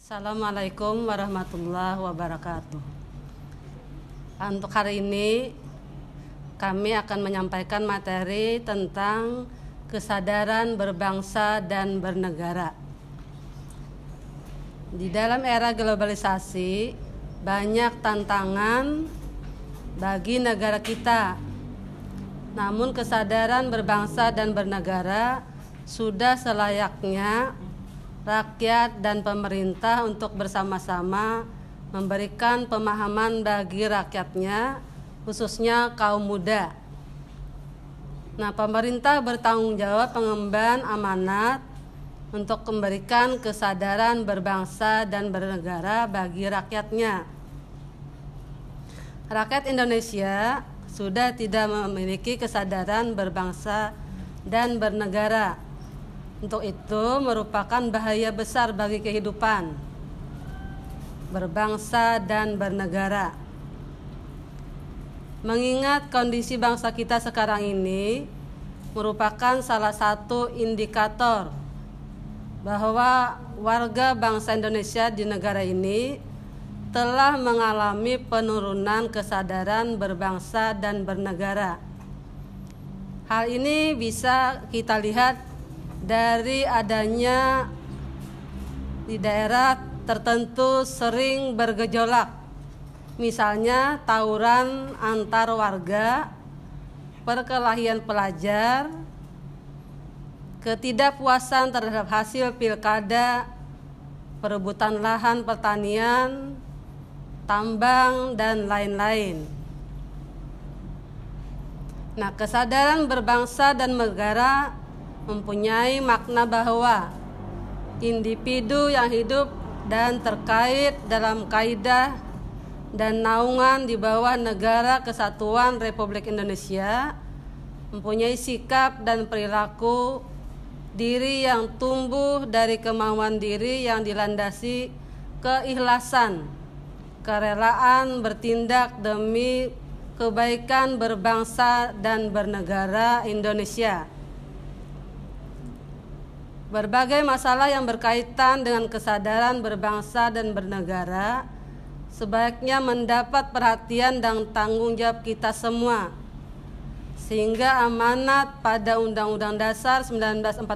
Assalamualaikum warahmatullahi wabarakatuh. Untuk hari ini kami akan menyampaikan materi tentang kesadaran berbangsa dan bernegara. Di dalam era globalisasi, banyak tantangan bagi negara kita. Namun kesadaran berbangsa dan bernegara sudah selayaknya rakyat dan pemerintah untuk bersama-sama memberikan pemahaman bagi rakyatnya, khususnya kaum muda. Nah, pemerintah bertanggung jawab mengemban amanat untuk memberikan kesadaran berbangsa dan bernegara bagi rakyatnya. Rakyat Indonesia sudah tidak memiliki kesadaran berbangsa dan bernegara. Untuk itu merupakan bahaya besar bagi kehidupan berbangsa dan bernegara. Mengingat kondisi bangsa kita sekarang ini merupakan salah satu indikator bahwa warga bangsa Indonesia di negara ini telah mengalami penurunan kesadaran berbangsa dan bernegara. Hal ini bisa kita lihat dari adanya di daerah tertentu sering bergejolak, misalnya tawuran antar warga, perkelahian pelajar, ketidakpuasan terhadap hasil pilkada, perebutan lahan pertanian, tambang, dan lain-lain. Nah, kesadaran berbangsa dan negara mempunyai makna bahwa individu yang hidup dan terkait dalam kaidah dan naungan di bawah Negara Kesatuan Republik Indonesia mempunyai sikap dan perilaku diri yang tumbuh dari kemauan diri yang dilandasi keikhlasan, kerelaan bertindak demi kebaikan berbangsa dan bernegara Indonesia. Berbagai masalah yang berkaitan dengan kesadaran berbangsa dan bernegara sebaiknya mendapat perhatian dan tanggung jawab kita semua, sehingga amanat pada Undang-Undang Dasar 1945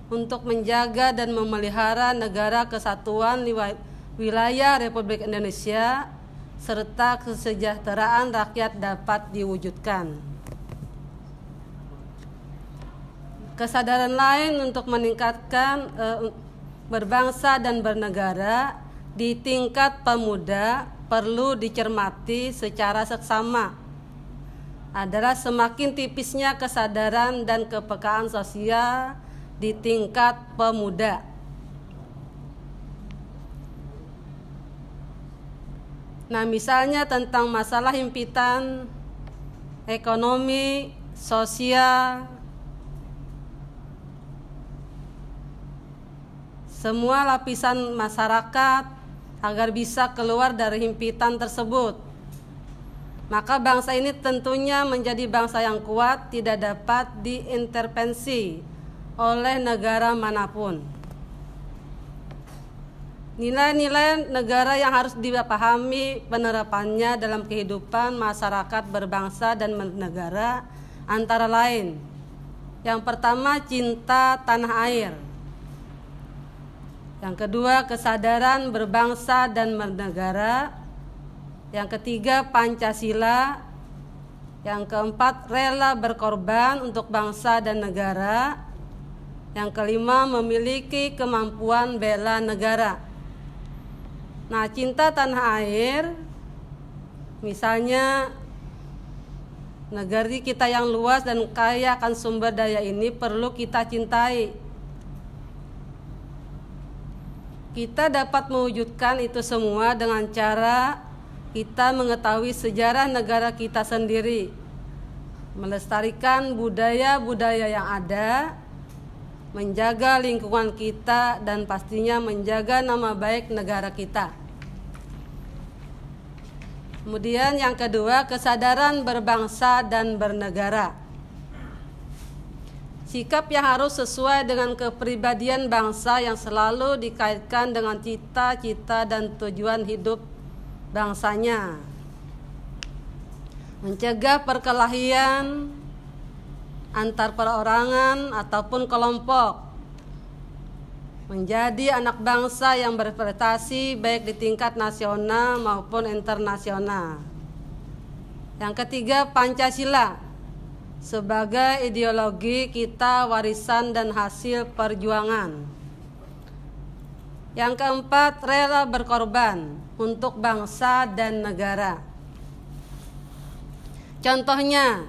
untuk menjaga dan memelihara negara kesatuan wilayah Republik Indonesia serta kesejahteraan rakyat dapat diwujudkan. Kesadaran lain untuk meningkatkan berbangsa dan bernegara di tingkat pemuda perlu dicermati secara seksama adalah semakin tipisnya kesadaran dan kepekaan sosial di tingkat pemuda. Nah, misalnya tentang masalah himpitan ekonomi, sosial, semua lapisan masyarakat agar bisa keluar dari himpitan tersebut. Maka bangsa ini tentunya menjadi bangsa yang kuat, tidak dapat diintervensi oleh negara manapun. Nilai-nilai negara yang harus dipahami penerapannya dalam kehidupan masyarakat berbangsa dan bernegara antara lain. Yang pertama, cinta tanah air. Yang kedua, kesadaran berbangsa dan bernegara. Yang ketiga, Pancasila. Yang keempat, rela berkorban untuk bangsa dan negara. Yang kelima, memiliki kemampuan bela negara. Nah, cinta tanah air, misalnya negeri kita yang luas dan kaya akan sumber daya ini perlu kita cintai. Kita dapat mewujudkan itu semua dengan cara kita mengetahui sejarah negara kita sendiri, melestarikan budaya-budaya yang ada, menjaga lingkungan kita, dan pastinya menjaga nama baik negara kita. Kemudian yang kedua, kesadaran berbangsa dan bernegara. sikap yang harus sesuai dengan kepribadian bangsa yang selalu dikaitkan dengan cita-cita dan tujuan hidup bangsanya. Mencegah perkelahian antar perorangan ataupun kelompok. Menjadi anak bangsa yang berprestasi baik di tingkat nasional maupun internasional. Yang ketiga, Pancasila sebagai ideologi kita, warisan dan hasil perjuangan. Yang keempat, rela berkorban untuk bangsa dan negara. Contohnya,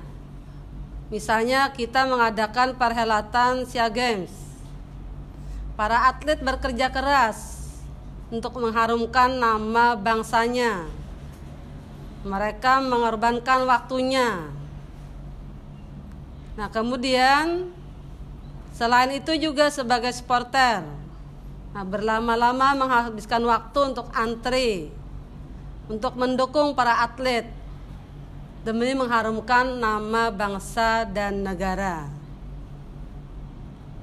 misalnya kita mengadakan perhelatan SEA Games. Para atlet bekerja keras untuk mengharumkan nama bangsanya. Mereka mengorbankan waktunya. Nah, kemudian selain itu juga sebagai supporter, berlama-lama menghabiskan waktu untuk antri, untuk mendukung para atlet demi mengharumkan nama bangsa dan negara.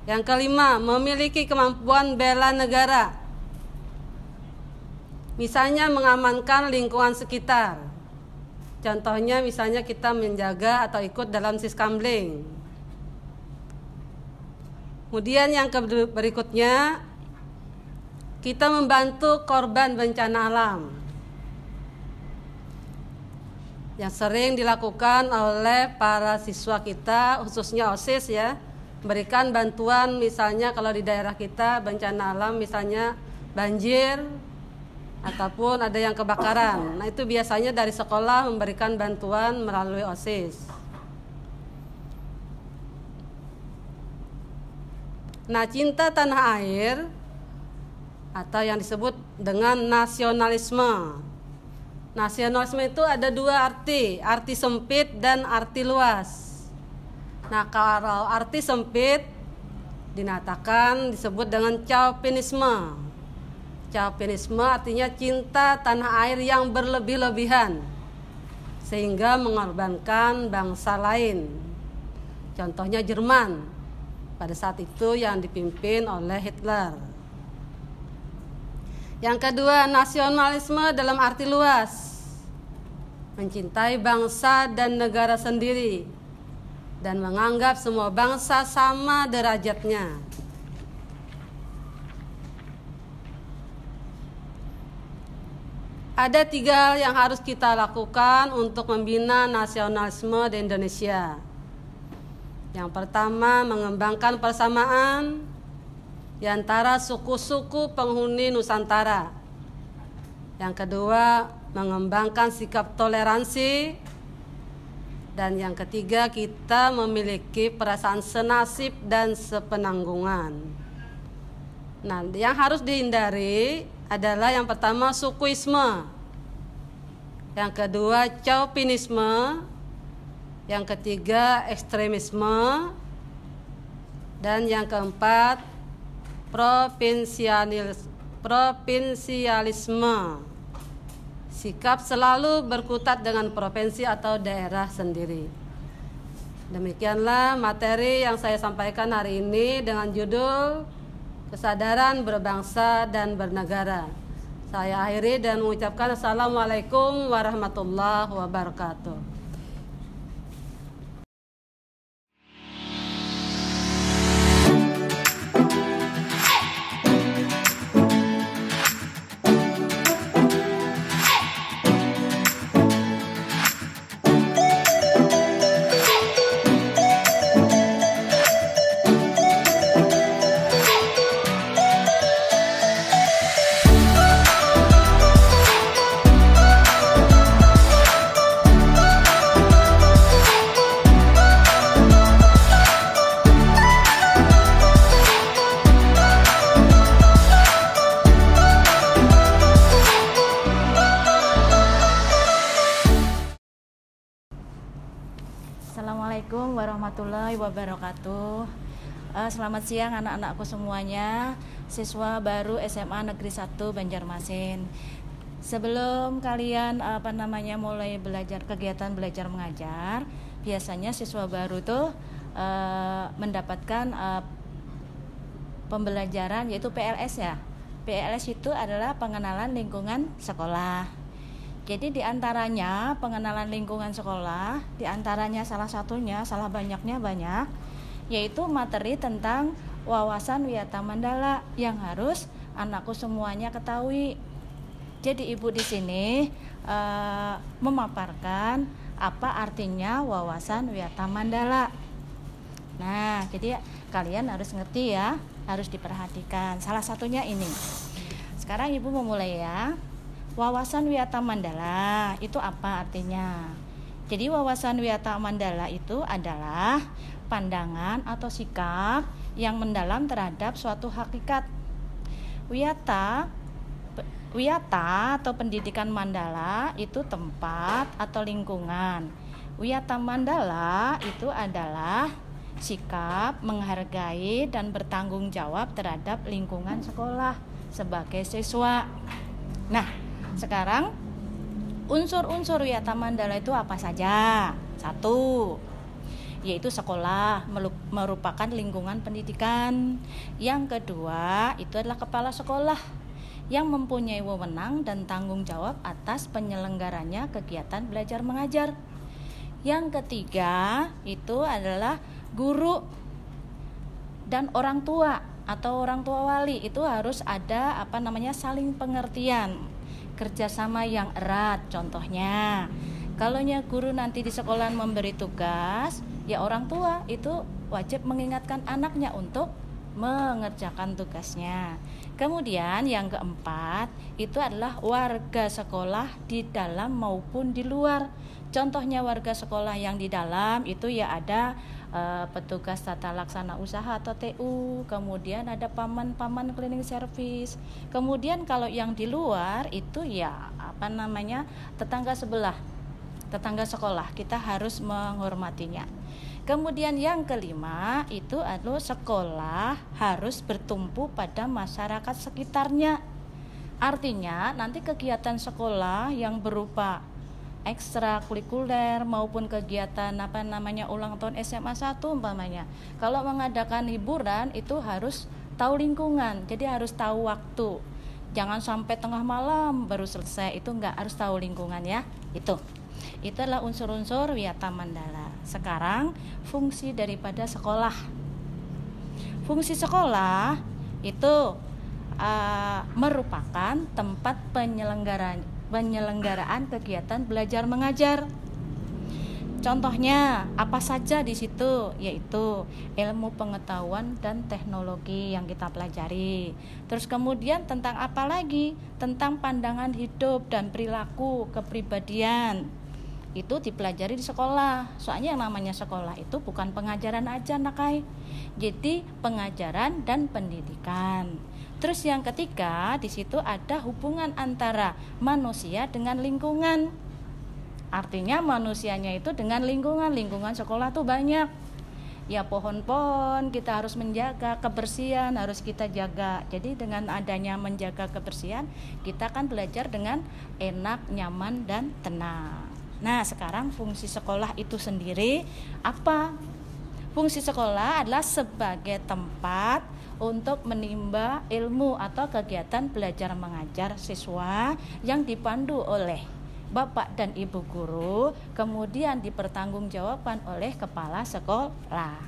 Yang kelima, memiliki kemampuan bela negara. Misalnya mengamankan lingkungan sekitar. Contohnya misalnya kita menjaga atau ikut dalam Siskamling. Kemudian yang berikutnya, kita membantu korban bencana alam. Yang sering dilakukan oleh para siswa kita, khususnya OSIS ya. Berikan bantuan misalnya kalau di daerah kita bencana alam misalnya banjir ataupun ada yang kebakaran. Nah, itu biasanya dari sekolah memberikan bantuan melalui OSIS. Nah, cinta tanah air atau yang disebut dengan nasionalisme. Nasionalisme itu ada dua arti sempit dan arti luas. Nah, kalau arti sempit dinatakan disebut dengan chauvinisme. Chauvinisme artinya cinta tanah air yang berlebih-lebihan sehingga mengorbankan bangsa lain. Contohnya Jerman pada saat itu yang dipimpin oleh Hitler. Yang kedua, nasionalisme dalam arti luas. Mencintai bangsa dan negara sendiri dan menganggap semua bangsa sama derajatnya. Ada 3 hal yang harus kita lakukan untuk membina nasionalisme di Indonesia. Yang pertama, mengembangkan persamaan di antara suku-suku penghuni Nusantara. Yang kedua, mengembangkan sikap toleransi. Dan yang ketiga, kita memiliki perasaan senasib dan sepenanggungan. Nah, yang harus dihindari adalah yang pertama sukuisme, yang kedua chauvinisme, yang ketiga ekstremisme, dan yang keempat provinsialisme. Sikap selalu berkutat dengan provinsi atau daerah sendiri. Demikianlah materi yang saya sampaikan hari ini dengan judul Kesadaran Berbangsa dan Bernegara. Saya akhiri dan mengucapkan Assalamualaikum warahmatullahi wabarakatuh. Assalamualaikum warahmatullahi wabarakatuh. Selamat siang anak-anakku semuanya, siswa baru SMA Negeri 1 Banjarmasin. Sebelum kalian mulai belajar kegiatan belajar mengajar, biasanya siswa baru tuh mendapatkan pembelajaran yaitu PLS ya. PLS itu adalah pengenalan lingkungan sekolah. Jadi diantaranya pengenalan lingkungan sekolah, diantaranya salah satunya, salah banyaknya banyak, yaitu materi tentang wawasan Wiyata Mandala yang harus anakku semuanya ketahui. Jadi ibu di sini memaparkan apa artinya wawasan Wiyata Mandala. Nah, jadi kalian harus ngerti ya, harus diperhatikan. Salah satunya ini. Sekarang ibu memulai ya. Wawasan Wiyata Mandala itu apa artinya? Jadi wawasan Wiyata Mandala itu adalah pandangan atau sikap yang mendalam terhadap suatu hakikat. Wiyata atau pendidikan Mandala itu tempat atau lingkungan. Wiyata Mandala itu adalah sikap menghargai dan bertanggung jawab terhadap lingkungan sekolah sebagai siswa. Nah, sekarang unsur-unsur Wiyata Mandala itu apa saja? 1, yaitu sekolah merupakan lingkungan pendidikan. Yang kedua, itu adalah kepala sekolah yang mempunyai wewenang dan tanggung jawab atas penyelenggaranya kegiatan belajar mengajar. Yang ketiga, itu adalah guru dan orang tua atau orang tua wali. Itu harus ada saling pengertian, kerjasama yang erat. Contohnya, kalau guru nanti di sekolah memberi tugas, ya orang tua itu wajib mengingatkan anaknya untuk mengerjakan tugasnya. Kemudian yang keempat, itu adalah warga sekolah di dalam maupun di luar. Contohnya warga sekolah yang di dalam itu ya ada petugas tata laksana usaha atau TU, kemudian ada paman cleaning service. Kemudian kalau yang di luar itu ya tetangga sebelah, tetangga sekolah, kita harus menghormatinya. Kemudian yang kelima, itu adalah sekolah harus bertumpu pada masyarakat sekitarnya. Artinya nanti kegiatan sekolah yang berupa ekstrakurikuler maupun kegiatan ulang tahun SMA 1 umpamanya. Kalau mengadakan hiburan itu harus tahu lingkungan, jadi harus tahu waktu. Jangan sampai tengah malam baru selesai, itu enggak, harus tahu lingkungan ya. Itu adalah unsur-unsur Wiyata Mandala. Sekarang fungsi daripada sekolah. Fungsi sekolah itu merupakan tempat penyelenggaraan kegiatan belajar mengajar. Contohnya apa saja di situ? Yaitu ilmu pengetahuan dan teknologi yang kita pelajari. Terus kemudian tentang apa lagi? Tentang pandangan hidup dan perilaku kepribadian. Itu dipelajari di sekolah. Soalnya yang namanya sekolah itu bukan pengajaran aja nakai. Jadi pengajaran dan pendidikan. Terus yang ketiga, di situ ada hubungan antara manusia dengan lingkungan. Artinya manusianya itu dengan lingkungan sekolah tuh banyak. Ya pohon-pohon kita harus menjaga, kebersihan harus kita jaga. Jadi dengan adanya menjaga kebersihan, kita akan belajar dengan enak, nyaman dan tenang. Nah, sekarang fungsi sekolah itu sendiri apa? Fungsi sekolah adalah sebagai tempat untuk menimba ilmu atau kegiatan belajar mengajar siswa yang dipandu oleh Bapak dan Ibu guru, kemudian dipertanggungjawabkan oleh kepala sekolah.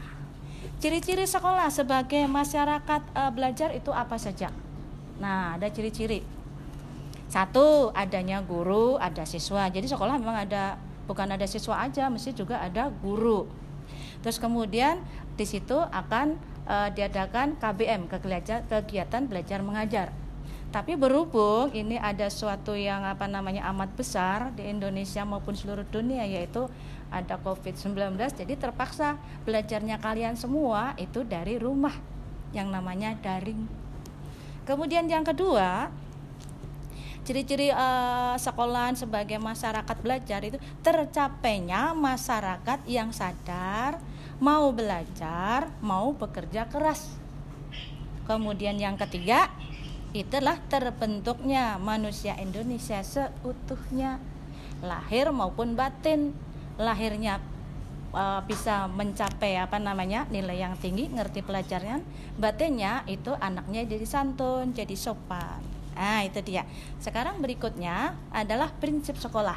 Ciri-ciri sekolah sebagai masyarakat belajar itu apa saja? Nah, ada ciri-ciri. 1, adanya guru, ada siswa. Jadi sekolah memang bukan ada siswa aja, mesti juga ada guru. Terus kemudian di situ akan diadakan KBM, kegiatan belajar mengajar. Tapi berhubung ini ada suatu yang amat besar di Indonesia maupun seluruh dunia, yaitu ada COVID-19, jadi terpaksa belajarnya kalian semua itu dari rumah, yang namanya daring. Kemudian yang kedua, ciri-ciri sekolahan sebagai masyarakat belajar itu tercapainya masyarakat yang sadar, mau belajar, mau bekerja keras. Kemudian yang ketiga, itulah terbentuknya manusia Indonesia seutuhnya, lahir maupun batin. Lahirnya bisa mencapai nilai yang tinggi, ngerti pelajaran, batinnya itu anaknya jadi santun, jadi sopan. Nah, itu dia. Sekarang berikutnya adalah prinsip sekolah.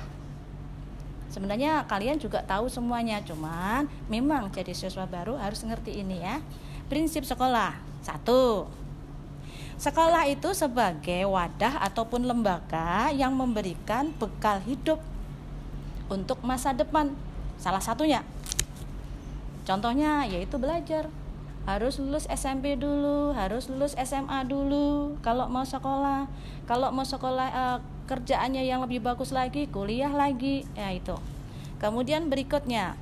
Sebenarnya kalian juga tahu semuanya, cuman memang jadi siswa baru harus ngerti ini ya. Prinsip sekolah. 1. Sekolah itu sebagai wadah ataupun lembaga yang memberikan bekal hidup untuk masa depan. Salah satunya, contohnya yaitu belajar. Harus lulus SMP dulu, harus lulus SMA dulu kalau mau sekolah. Kalau mau sekolah kerjaannya yang lebih bagus lagi, kuliah lagi, ya itu. Kemudian berikutnya,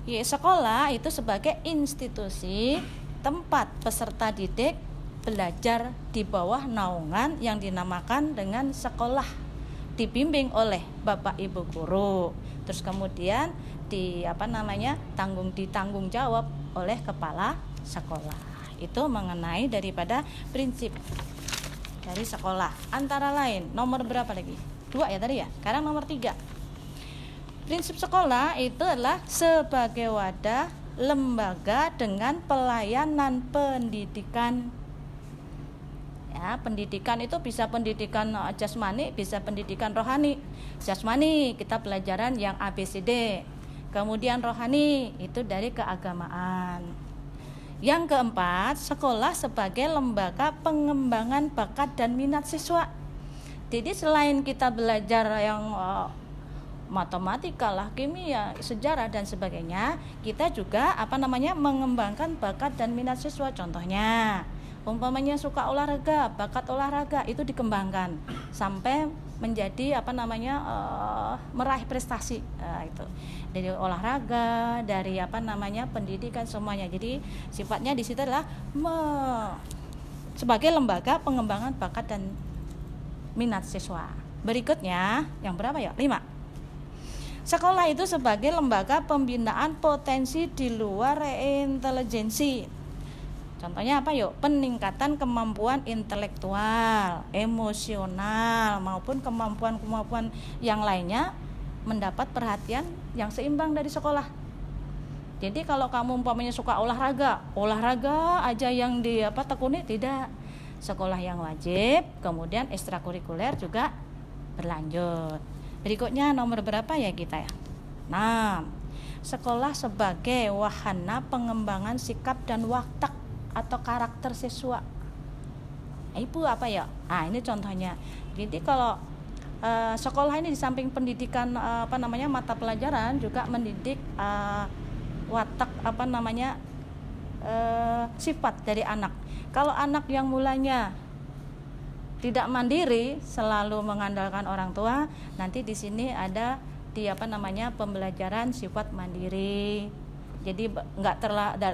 sekolah itu sebagai institusi tempat peserta didik belajar di bawah naungan yang dinamakan dengan sekolah, dibimbing oleh Bapak Ibu guru. Terus kemudian ditanggung jawab oleh kepala sekolah. Itu mengenai daripada prinsip dari sekolah. Antara lain, nomor berapa lagi? 2 ya tadi ya. Sekarang nomor 3. Prinsip sekolah itu adalah sebagai wadah lembaga dengan pelayanan pendidikan. Ya, pendidikan itu bisa pendidikan jasmani, bisa pendidikan rohani. Jasmani kita pelajaran yang ABCD. Kemudian rohani itu dari keagamaan. Yang keempat, sekolah sebagai lembaga pengembangan bakat dan minat siswa. Jadi selain kita belajar yang matematika lah, kimia, sejarah dan sebagainya, kita juga mengembangkan bakat dan minat siswa. Contohnya, umpamanya suka olahraga, bakat olahraga itu dikembangkan sampai menjadi meraih prestasi. Itu dari olahraga, dari pendidikan semuanya. Jadi sifatnya di situ adalah sebagai lembaga pengembangan bakat dan minat siswa. Berikutnya yang berapa ya? 5. Sekolah itu sebagai lembaga pembinaan potensi di luar intelijensi. Contohnya apa yuk? Peningkatan kemampuan intelektual, emosional maupun kemampuan-kemampuan yang lainnya mendapat perhatian yang seimbang dari sekolah. Jadi kalau kamu umpamanya suka olahraga aja yang ditekuni, tidak. Sekolah yang wajib, kemudian ekstrakurikuler juga berlanjut. Berikutnya nomor berapa ya kita ya? 6. Sekolah sebagai wahana pengembangan sikap dan watak atau karakter siswa. Ibu apa ya? Ini contohnya. Jadi kalau sekolah ini di samping pendidikan mata pelajaran juga mendidik watak sifat dari anak. Kalau anak yang mulanya tidak mandiri, selalu mengandalkan orang tua, nanti di sini ada di pembelajaran sifat mandiri. Jadi nggak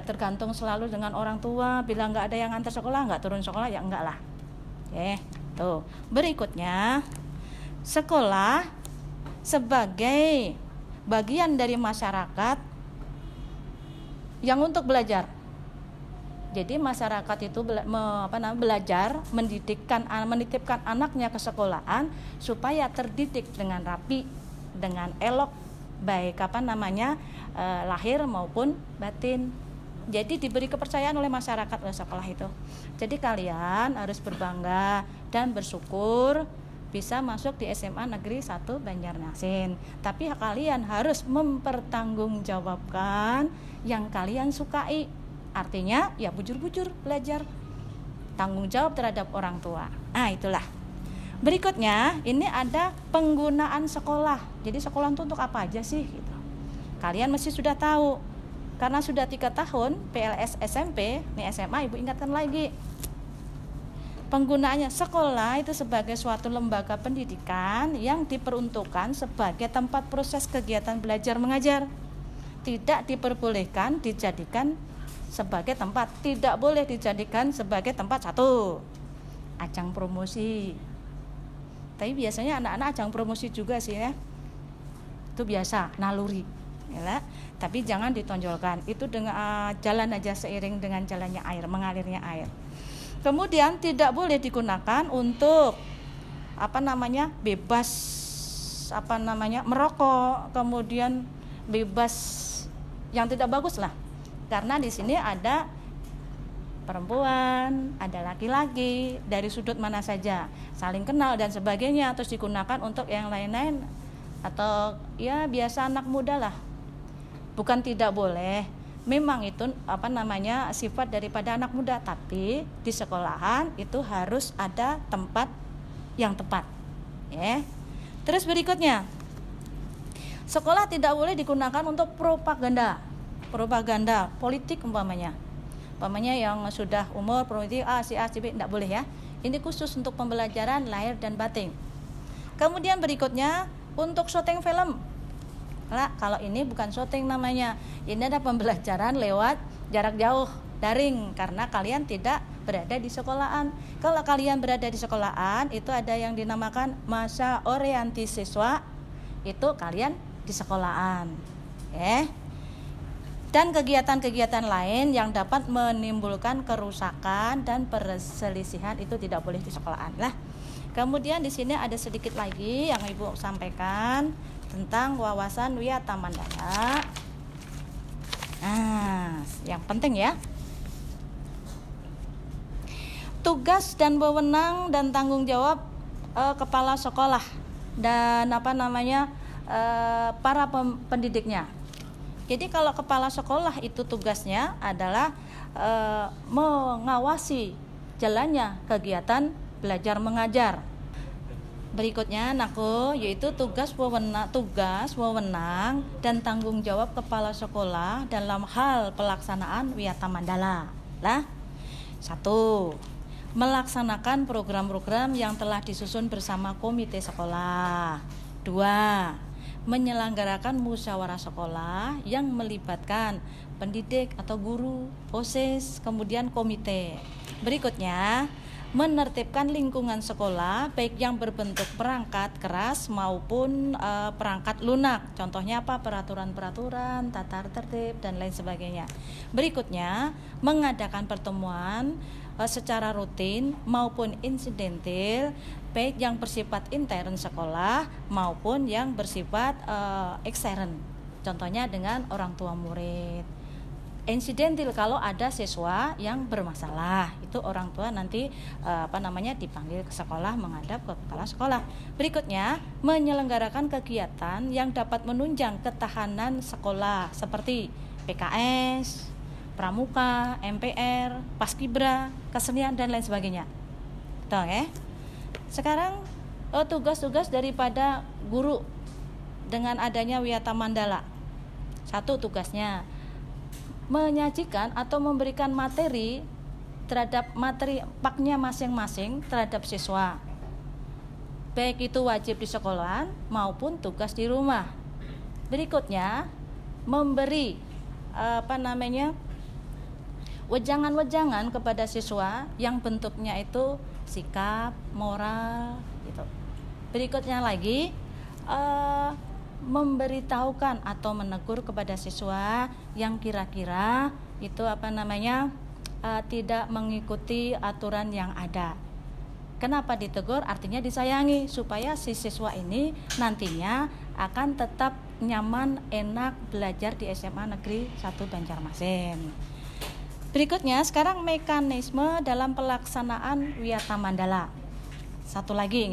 tergantung selalu dengan orang tua. Bila nggak ada yang antar sekolah, nggak turun sekolah, ya enggak lah. Oke, tuh. Berikutnya, sekolah sebagai bagian dari masyarakat yang untuk belajar. Jadi masyarakat itu belajar, menitipkan anaknya ke sekolahan supaya terdidik dengan rapi, dengan elok, baik lahir maupun batin. Jadi diberi kepercayaan oleh masyarakat oleh sekolah itu. Jadi kalian harus berbangga dan bersyukur bisa masuk di SMA Negeri 1 Banjarmasin. Tapi kalian harus mempertanggungjawabkan yang kalian sukai. Artinya ya bujur-bujur belajar, tanggung jawab terhadap orang tua. Itulah. Berikutnya ini ada penggunaan sekolah. Jadi sekolah itu untuk apa aja sih? Gitu. Kalian mesti sudah tahu. Karena sudah 3 tahun PLS SMP, nih SMA ibu ingatkan lagi. Penggunaannya, sekolah itu sebagai suatu lembaga pendidikan yang diperuntukkan sebagai tempat proses kegiatan belajar mengajar. Tidak diperbolehkan dijadikan sebagai tempat, tidak boleh dijadikan sebagai tempat 1 ajang promosi. Tapi biasanya anak-anak ajang promosi juga sih ya. Itu biasa, naluri. Ya, tapi jangan ditonjolkan. Itu dengan jalan aja seiring dengan jalannya air, mengalirnya air. Kemudian tidak boleh digunakan untuk bebas merokok, kemudian bebas yang tidak bagus lah. Karena di sini ada perempuan, ada laki-laki, dari sudut mana saja, saling kenal dan sebagainya, terus digunakan untuk yang lain-lain, atau ya biasa anak muda lah. Bukan tidak boleh, memang itu sifat daripada anak muda, tapi di sekolahan itu harus ada tempat yang tepat. Terus berikutnya, sekolah tidak boleh digunakan untuk propaganda politik umpamanya yang sudah umur politik si A si B, tidak boleh ya. Ini khusus untuk pembelajaran lahir dan batin. Kemudian berikutnya untuk syuting film. Nah, kalau ini bukan syuting namanya, ini ada pembelajaran lewat jarak jauh, daring, karena kalian tidak berada di sekolahan. Kalau kalian berada di sekolahan, itu ada yang dinamakan masa orientasi siswa, itu kalian di sekolahan. Dan kegiatan-kegiatan lain yang dapat menimbulkan kerusakan dan perselisihan itu tidak boleh di sekolahan lah. Kemudian di sini ada sedikit lagi yang Ibu sampaikan tentang wawasan wiyata mandala. Nah, yang penting ya. Tugas dan wewenang dan tanggung jawab kepala sekolah dan para pendidiknya. Jadi kalau kepala sekolah itu tugasnya adalah mengawasi jalannya kegiatan belajar mengajar. Berikutnya anakku, yaitu tugas wewenang dan tanggung jawab kepala sekolah dalam hal pelaksanaan wiyata mandala. 1. Melaksanakan program-program yang telah disusun bersama komite sekolah. 2. Menyelenggarakan musyawarah sekolah yang melibatkan pendidik atau guru, OSIS, kemudian komite. Berikutnya, menertibkan lingkungan sekolah baik yang berbentuk perangkat keras maupun perangkat lunak. Contohnya apa? Peraturan-peraturan, tata tertib dan lain sebagainya. Berikutnya, mengadakan pertemuan secara rutin maupun insidentil baik yang bersifat intern sekolah maupun yang bersifat ekstern. Contohnya dengan orang tua murid. Insidentil kalau ada siswa yang bermasalah, itu orang tua nanti dipanggil ke sekolah menghadap ke kepala sekolah. Berikutnya, menyelenggarakan kegiatan yang dapat menunjang ketahanan sekolah seperti PKS, pramuka, MPR, paskibra, kesenian dan lain sebagainya. Sekarang tugas-tugas daripada guru dengan adanya wiyata mandala. 1. Tugasnya menyajikan atau memberikan materi terhadap materi paknya masing-masing terhadap siswa, baik itu wajib di sekolah maupun tugas di rumah. Berikutnya, memberi wejangan-wejangan kepada siswa yang bentuknya itu sikap, moral gitu. Berikutnya lagi memberitahukan atau menegur kepada siswa yang kira-kira itu tidak mengikuti aturan yang ada. Kenapa ditegur? Artinya disayangi supaya si siswa ini nantinya akan tetap nyaman, enak belajar di SMA Negeri 1 Banjarmasin. Berikutnya sekarang mekanisme dalam pelaksanaan wiyata mandala. 1 lagi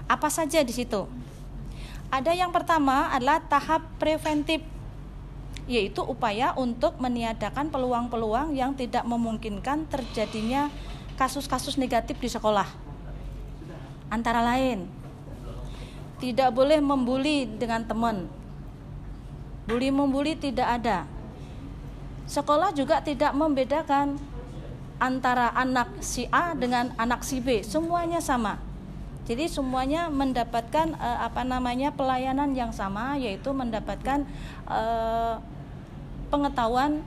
Apa saja di situ? Ada yang pertama adalah tahap preventif, yaitu upaya untuk meniadakan peluang-peluang yang tidak memungkinkan terjadinya kasus-kasus negatif di sekolah. Antara lain, tidak boleh membuli dengan teman. Bully-membuli tidak ada. Sekolah juga tidak membedakan antara anak si A dengan anak si B, semuanya sama. Jadi semuanya mendapatkan pelayanan yang sama, yaitu mendapatkan pengetahuan,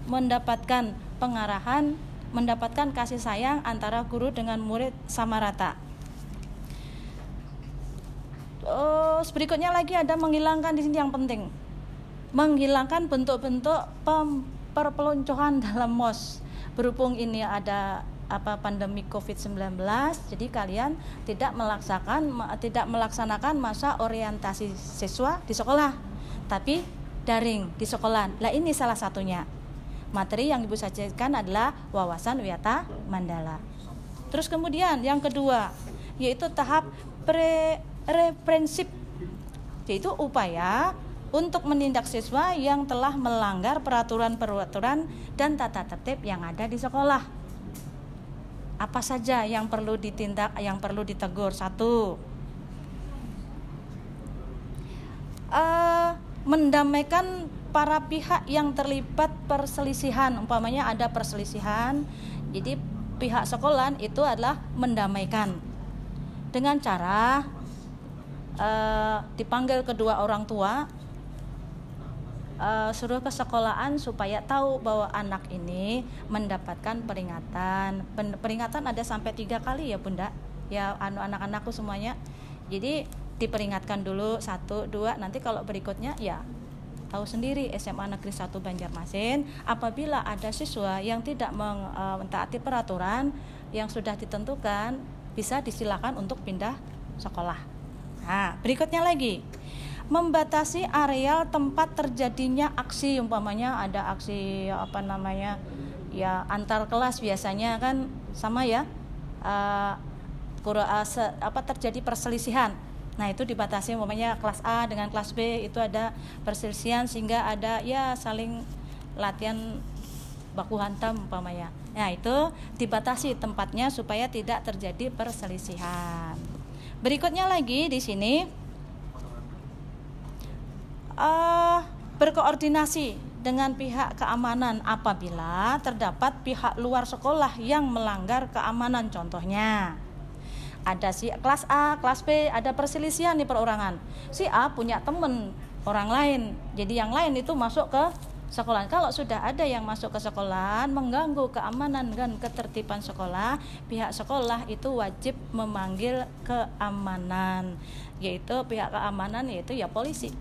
mendapatkan pengarahan, mendapatkan kasih sayang antara guru dengan murid sama rata. Berikutnya lagi ada menghilangkan di sini yang penting. Menghilangkan bentuk-bentuk perpeloncoan dalam MOS. Berhubung ini ada pandemi COVID-19, jadi kalian tidak melaksanakan masa orientasi siswa di sekolah, tapi daring di sekolah. Lah ini salah satunya. Materi yang Ibu sajikan adalah wawasan Wiyata Mandala. Terus kemudian yang kedua, yaitu tahap prereprensif, yaitu upaya untuk menindak siswa yang telah melanggar peraturan-peraturan dan tata tertib yang ada di sekolah. Apa saja yang perlu ditindak, yang perlu ditegur? 1, mendamaikan para pihak yang terlibat perselisihan. Umpamanya ada perselisihan, jadi pihak sekolah itu adalah mendamaikan dengan cara dipanggil kedua orang tua, suruh ke sekolahan supaya tahu bahwa anak ini mendapatkan peringatan. Peringatan ada sampai 3 kali ya Bunda, ya anak-anakku semuanya. Jadi diperingatkan dulu 1, 2, nanti kalau berikutnya ya tahu sendiri. SMA Negeri 1 Banjarmasin, apabila ada siswa yang tidak mentaati peraturan yang sudah ditentukan, bisa disilakan untuk pindah sekolah. Nah, berikutnya lagi, membatasi areal tempat terjadinya aksi. Umpamanya ada aksi ya antar kelas, biasanya kan sama ya, terjadi perselisihan. Nah itu dibatasi, umpamanya kelas A dengan kelas B itu ada perselisihan sehingga ada ya saling latihan baku hantam umpamanya. Nah itu dibatasi tempatnya supaya tidak terjadi perselisihan. Berikutnya lagi di sini berkoordinasi dengan pihak keamanan apabila terdapat pihak luar sekolah yang melanggar keamanan. Contohnya ada si kelas A, kelas B, ada perselisihan di perorangan. Si A punya teman orang lain, jadi yang lain itu masuk ke sekolah. Kalau sudah ada yang masuk ke sekolah mengganggu keamanan dan ketertiban sekolah, pihak sekolah itu wajib memanggil keamanan, yaitu pihak keamanan yaitu ya polisi.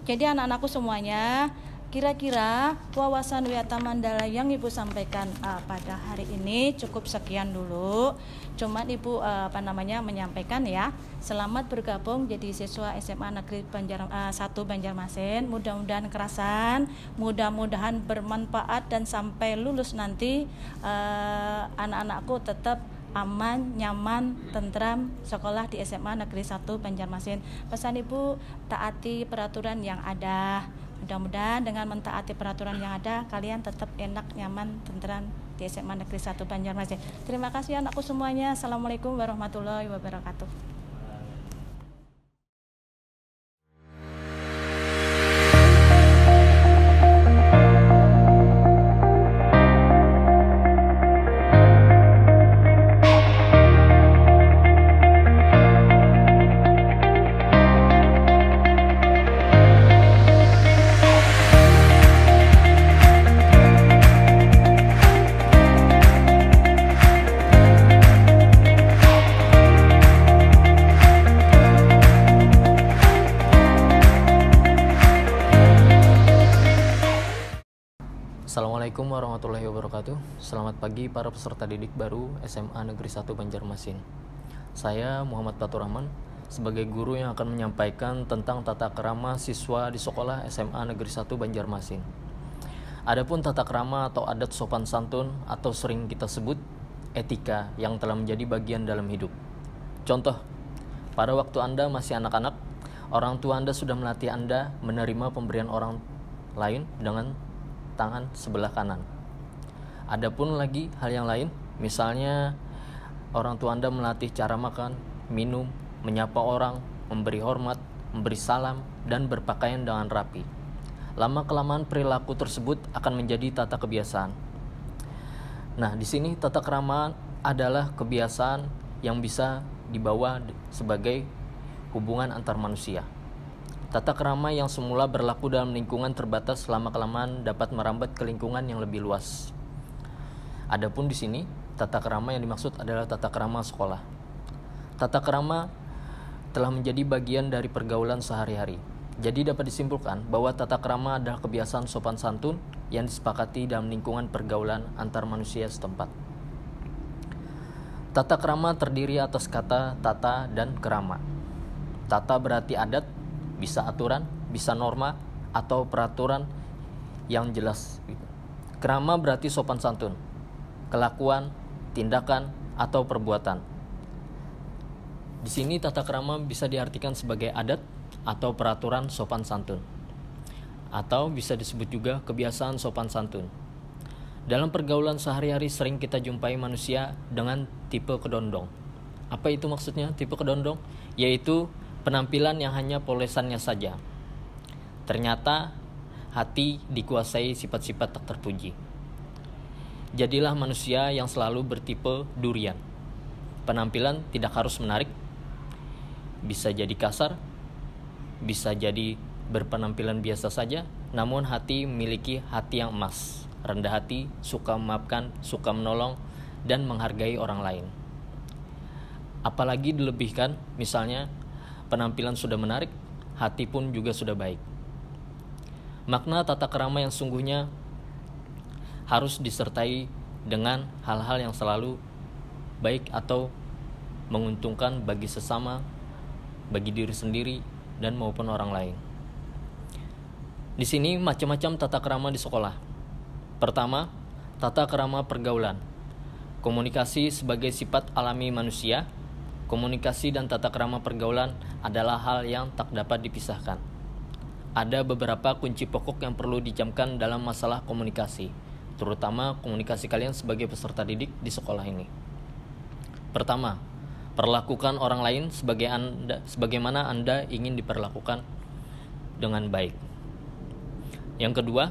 Jadi anak-anakku semuanya, kira-kira wawasan Wiyata Mandala yang Ibu sampaikan pada hari ini cukup sekian dulu. Cuman Ibu menyampaikan ya, selamat bergabung jadi siswa SMA Negeri 1 Banjarmasin. Mudah-mudahan kerasan, mudah-mudahan bermanfaat, dan sampai lulus nanti anak-anakku tetap aman, nyaman, tentram sekolah di SMA Negeri 1 Banjarmasin. Pesan Ibu, taati peraturan yang ada. Mudah-mudahan dengan mentaati peraturan yang ada, kalian tetap enak, nyaman, tentram di SMA Negeri 1 Banjarmasin. Terima kasih anakku semuanya. Assalamualaikum warahmatullahi wabarakatuh. Assalamualaikum warahmatullahi wabarakatuh. Selamat pagi para peserta didik baru SMA Negeri 1 Banjarmasin. Saya Muhammad Fatur Rahman sebagai guru yang akan menyampaikan tentang tata krama siswa di sekolah SMA Negeri 1 Banjarmasin. Adapun tata krama atau adat sopan santun atau sering kita sebut etika yang telah menjadi bagian dalam hidup. Contoh, pada waktu Anda masih anak-anak, orang tua Anda sudah melatih Anda menerima pemberian orang lain dengan tangan sebelah kanan. Adapun lagi hal yang lain, misalnya orang tua Anda melatih cara makan, minum, menyapa orang, memberi hormat, memberi salam, dan berpakaian dengan rapi. Lama-kelamaan perilaku tersebut akan menjadi tata kebiasaan. Nah, di sini tata krama adalah kebiasaan yang bisa dibawa sebagai hubungan antar manusia. Tata krama yang semula berlaku dalam lingkungan terbatas lama-kelamaan dapat merambat ke lingkungan yang lebih luas. Adapun di sini, tata krama yang dimaksud adalah tata krama sekolah. Tata krama telah menjadi bagian dari pergaulan sehari-hari. Jadi dapat disimpulkan bahwa tata krama adalah kebiasaan sopan santun yang disepakati dalam lingkungan pergaulan antar manusia setempat. Tata krama terdiri atas kata tata dan krama. Tata berarti adat, bisa aturan, bisa norma, atau peraturan yang jelas. Krama berarti sopan santun, kelakuan, tindakan, atau perbuatan. Di sini tata krama bisa diartikan sebagai adat atau peraturan sopan santun, atau bisa disebut juga kebiasaan sopan santun. Dalam pergaulan sehari-hari sering kita jumpai manusia dengan tipe kedondong. Apa itu maksudnya tipe kedondong? Yaitu penampilan yang hanya polesannya saja. Ternyata hati dikuasai sifat-sifat tak terpuji. Jadilah manusia yang selalu bertipe durian. Penampilan tidak harus menarik, bisa jadi kasar, bisa jadi berpenampilan biasa saja, namun hati memiliki hati yang emas, rendah hati, suka memaafkan, suka menolong, dan menghargai orang lain. Apalagi dilebihkan, misalnya penampilan sudah menarik, hati pun juga sudah baik. Makna tata krama yang sungguhnya harus disertai dengan hal-hal yang selalu baik atau menguntungkan bagi sesama, bagi diri sendiri, dan maupun orang lain. Di sini macam-macam tata krama di sekolah. Pertama, tata krama pergaulan. Komunikasi sebagai sifat alami manusia. Komunikasi dan tata krama pergaulan adalah hal yang tak dapat dipisahkan. Ada beberapa kunci pokok yang perlu dicamkan dalam masalah komunikasi, terutama komunikasi kalian sebagai peserta didik di sekolah ini. Pertama, perlakukan orang lain sebagaimana Anda ingin diperlakukan dengan baik. Yang kedua,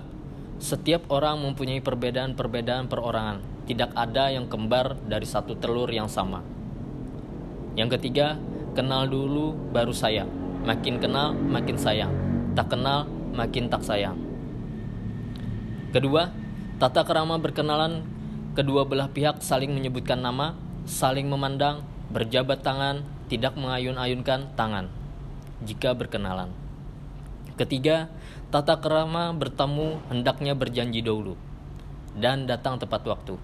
setiap orang mempunyai perbedaan-perbedaan perorangan. Tidak ada yang kembar dari satu telur yang sama. Yang ketiga, kenal dulu baru sayang. Makin kenal, makin sayang. Tak kenal, makin tak sayang. Kedua, tata krama berkenalan. Kedua belah pihak saling menyebutkan nama, saling memandang, berjabat tangan, tidak mengayun-ayunkan tangan jika berkenalan. Ketiga, tata krama bertamu hendaknya berjanji dahulu dan datang tepat waktu.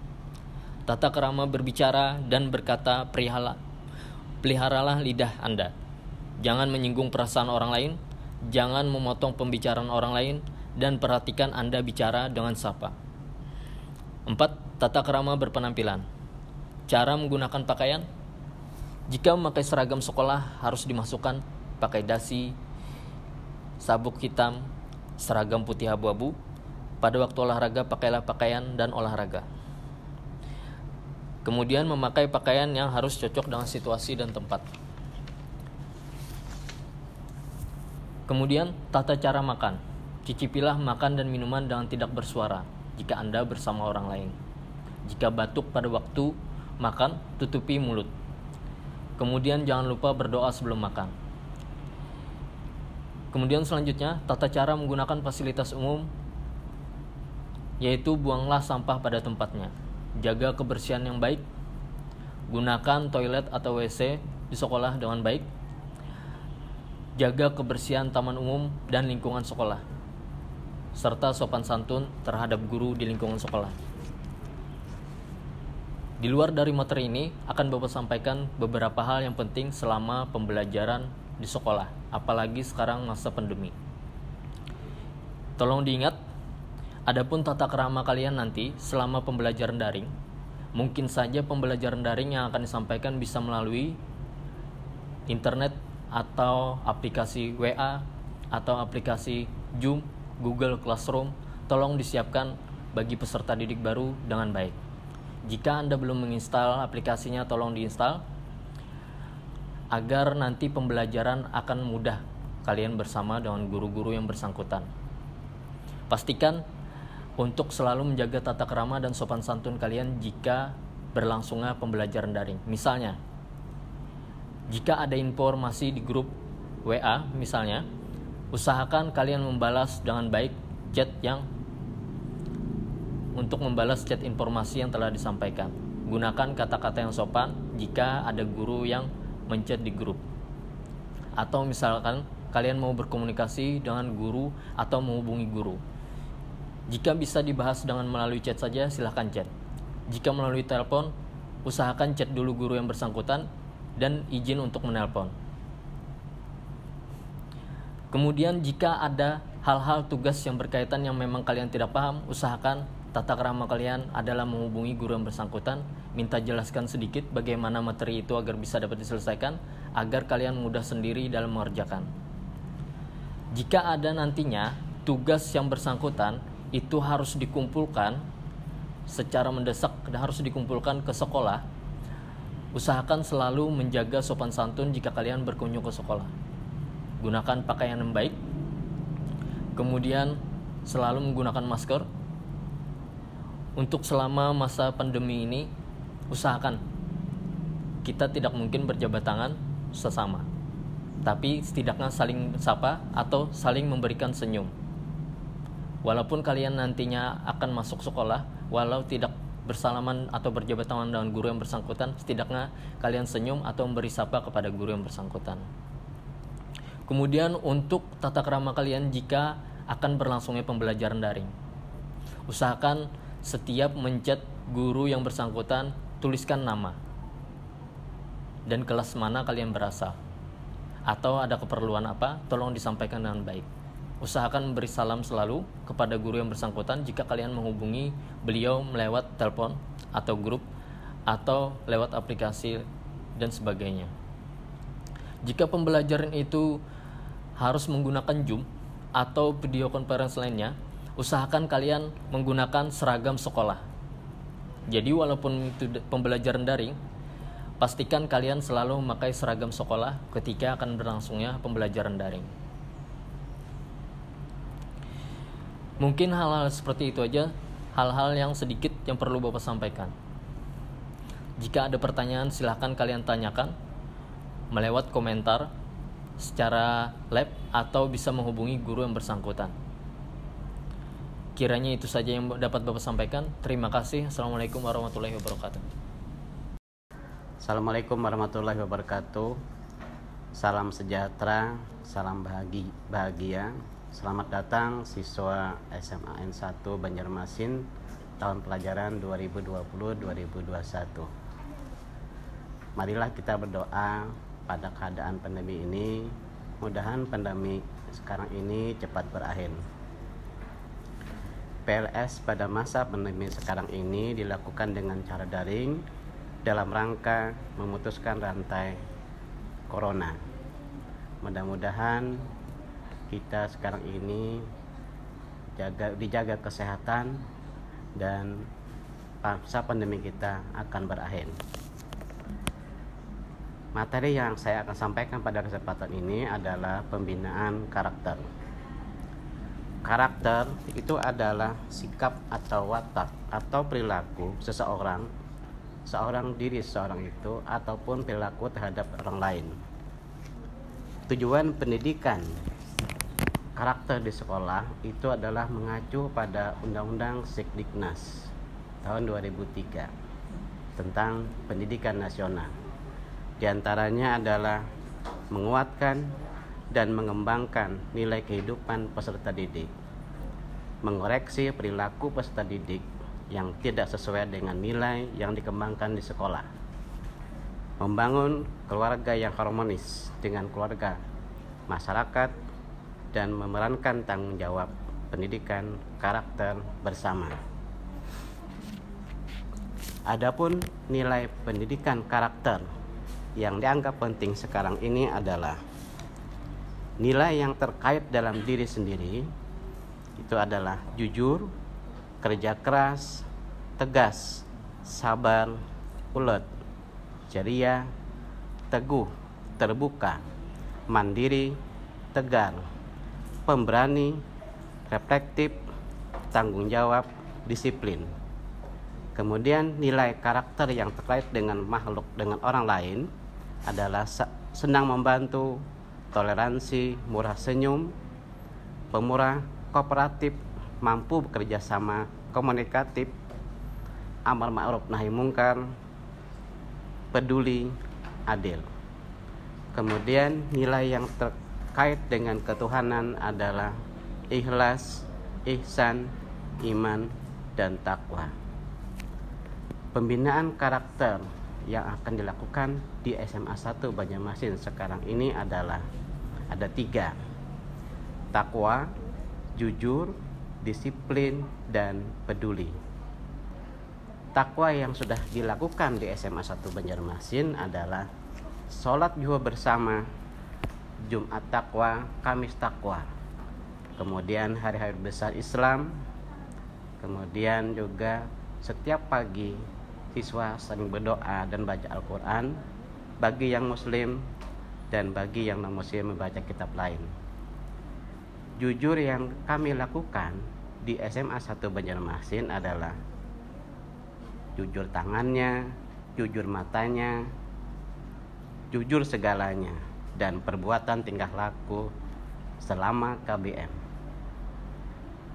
Tata krama berbicara dan berkata peliharalah lidah Anda. Jangan menyinggung perasaan orang lain, jangan memotong pembicaraan orang lain, dan perhatikan Anda bicara dengan siapa. 4. Tata krama berpenampilan. Cara menggunakan pakaian. Jika memakai seragam sekolah harus dimasukkan pakai dasi, sabuk hitam, seragam putih abu-abu. Pada waktu olahraga pakailah pakaian dan olahraga. Kemudian memakai pakaian yang harus cocok dengan situasi dan tempat. Kemudian tata cara makan. Cicipilah makan dan minuman dengan tidak bersuara jika Anda bersama orang lain. Jika batuk pada waktu makan, tutupi mulut. Kemudian jangan lupa berdoa sebelum makan. Kemudian selanjutnya, tata cara menggunakan fasilitas umum, yaitu buanglah sampah pada tempatnya. Jaga kebersihan yang baik. Gunakan toilet atau WC di sekolah dengan baik. Jaga kebersihan taman umum dan lingkungan sekolah, serta sopan santun terhadap guru di lingkungan sekolah. Di luar dari materi ini, akan Bapak sampaikan beberapa hal yang penting selama pembelajaran di sekolah, apalagi sekarang masa pandemi. Tolong diingat, adapun tata krama kalian nanti selama pembelajaran daring, mungkin saja pembelajaran daring yang akan disampaikan bisa melalui internet atau aplikasi WA atau aplikasi Zoom, Google Classroom. Tolong disiapkan bagi peserta didik baru dengan baik. Jika Anda belum menginstal aplikasinya, tolong diinstal agar nanti pembelajaran akan mudah kalian bersama dengan guru-guru yang bersangkutan. Pastikan untuk selalu menjaga tata krama dan sopan santun kalian jika berlangsungnya pembelajaran daring. Misalnya, jika ada informasi di grup WA misalnya, usahakan kalian membalas dengan baik chat untuk membalas chat informasi yang telah disampaikan. Gunakan kata-kata yang sopan jika ada guru yang menchat di grup. Atau misalkan kalian mau berkomunikasi dengan guru atau menghubungi guru. Jika bisa dibahas dengan melalui chat saja, silahkan chat. Jika melalui telepon, usahakan chat dulu guru yang bersangkutan dan izin untuk menelpon. Kemudian jika ada hal-hal tugas yang berkaitan yang memang kalian tidak paham, usahakan tata krama kalian adalah menghubungi guru yang bersangkutan, minta jelaskan sedikit bagaimana materi itu agar bisa dapat diselesaikan, agar kalian mudah sendiri dalam mengerjakan. Jika ada nantinya tugas yang bersangkutan itu harus dikumpulkan secara mendesak dan harus dikumpulkan ke sekolah, usahakan selalu menjaga sopan santun jika kalian berkunjung ke sekolah. Gunakan pakaian yang baik, kemudian selalu menggunakan masker. Untuk selama masa pandemi ini, usahakan kita tidak mungkin berjabat tangan sesama, tapi setidaknya saling sapa atau saling memberikan senyum. Walaupun kalian nantinya akan masuk sekolah, walau tidak bersalaman atau berjabat tangan dengan guru yang bersangkutan, setidaknya kalian senyum atau memberi sapa kepada guru yang bersangkutan. Kemudian untuk tata krama kalian jika akan berlangsungnya pembelajaran daring, usahakan setiap menchat guru yang bersangkutan, tuliskan nama dan kelas mana kalian berasal, atau ada keperluan apa, tolong disampaikan dengan baik. Usahakan memberi salam selalu kepada guru yang bersangkutan jika kalian menghubungi beliau melewat telepon atau grup atau lewat aplikasi dan sebagainya. Jika pembelajaran itu harus menggunakan Zoom atau video conference lainnya, usahakan kalian menggunakan seragam sekolah. Jadi walaupun itu pembelajaran daring, pastikan kalian selalu memakai seragam sekolah ketika akan berlangsungnya pembelajaran daring. Mungkin hal-hal seperti itu aja, hal-hal yang sedikit yang perlu Bapak sampaikan. Jika ada pertanyaan silahkan kalian tanyakan melewat komentar secara live atau bisa menghubungi guru yang bersangkutan. Kiranya itu saja yang dapat Bapak sampaikan. Terima kasih. Assalamualaikum warahmatullahi wabarakatuh. Assalamualaikum warahmatullahi wabarakatuh. Salam sejahtera, salam bahagia. Selamat datang siswa SMA N1 Banjarmasin tahun pelajaran 2020-2021. Marilah kita berdoa pada keadaan pandemi ini, mudahan pandemi sekarang ini cepat berakhir. PLS pada masa pandemi sekarang ini dilakukan dengan cara daring dalam rangka memutuskan rantai corona. Mudah-mudahan kita sekarang ini dijaga kesehatan dan masa pandemi kita akan berakhir. Materi yang saya akan sampaikan pada kesempatan ini adalah pembinaan karakter. Karakter itu adalah sikap atau watak atau perilaku seorang diri seseorang itu ataupun perilaku terhadap orang lain. Tujuan pendidikan karakter di sekolah itu adalah mengacu pada Undang-Undang Sekdiknas tahun 2003 tentang pendidikan nasional. Di antaranya adalah menguatkan dan mengembangkan nilai kehidupan peserta didik, mengoreksi perilaku peserta didik yang tidak sesuai dengan nilai yang dikembangkan di sekolah, membangun keluarga yang harmonis dengan keluarga, masyarakat, dan memerankan tanggung jawab pendidikan karakter bersama. Adapun nilai pendidikan karakter yang dianggap penting sekarang ini adalah nilai yang terkait dalam diri sendiri, itu adalah jujur, kerja keras, tegas, sabar, ulet, ceria, teguh, terbuka, mandiri, tegar, pemberani, reflektif, tanggung jawab, disiplin. Kemudian nilai karakter yang terkait dengan makhluk, dengan orang lain adalah senang membantu, toleransi, murah senyum, pemurah, kooperatif, mampu bekerja sama, komunikatif, amar ma'ruf nahi mungkar, peduli, adil. Kemudian nilai yang terkait dengan ketuhanan adalah ikhlas, ihsan, iman, dan takwa. Pembinaan karakter yang akan dilakukan di SMA 1 Banjarmasin sekarang ini adalah ada 3: takwa, jujur, disiplin, dan peduli. Takwa yang sudah dilakukan di SMA 1 Banjarmasin adalah sholat zuhur bersama, Jumat takwa, Kamis takwa, kemudian hari-hari besar Islam, kemudian juga setiap pagi siswa saling berdoa dan baca Al-Quran bagi yang muslim dan bagi yang non-muslim membaca kitab lain. Jujur yang kami lakukan di SMA 1 Banjarmasin adalah jujur tangannya, jujur matanya, jujur segalanya, dan perbuatan tingkah laku selama KBM.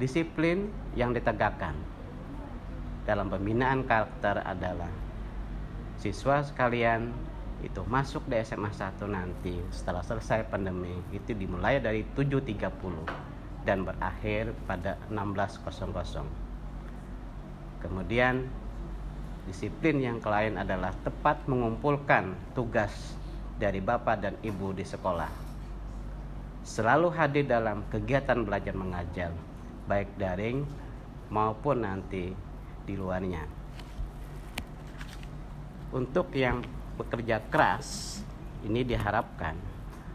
Disiplin yang ditegakkan dalam pembinaan karakter adalah siswa sekalian itu masuk di SMA 1 nanti setelah selesai pandemi itu dimulai dari 7.30 dan berakhir pada 16.00. Kemudian disiplin yang lain adalah tepat mengumpulkan tugas dari Bapak dan Ibu di sekolah. Selalu hadir dalam kegiatan belajar mengajar, baik daring maupun nanti di luarnya. Untuk yang bekerja keras, ini diharapkan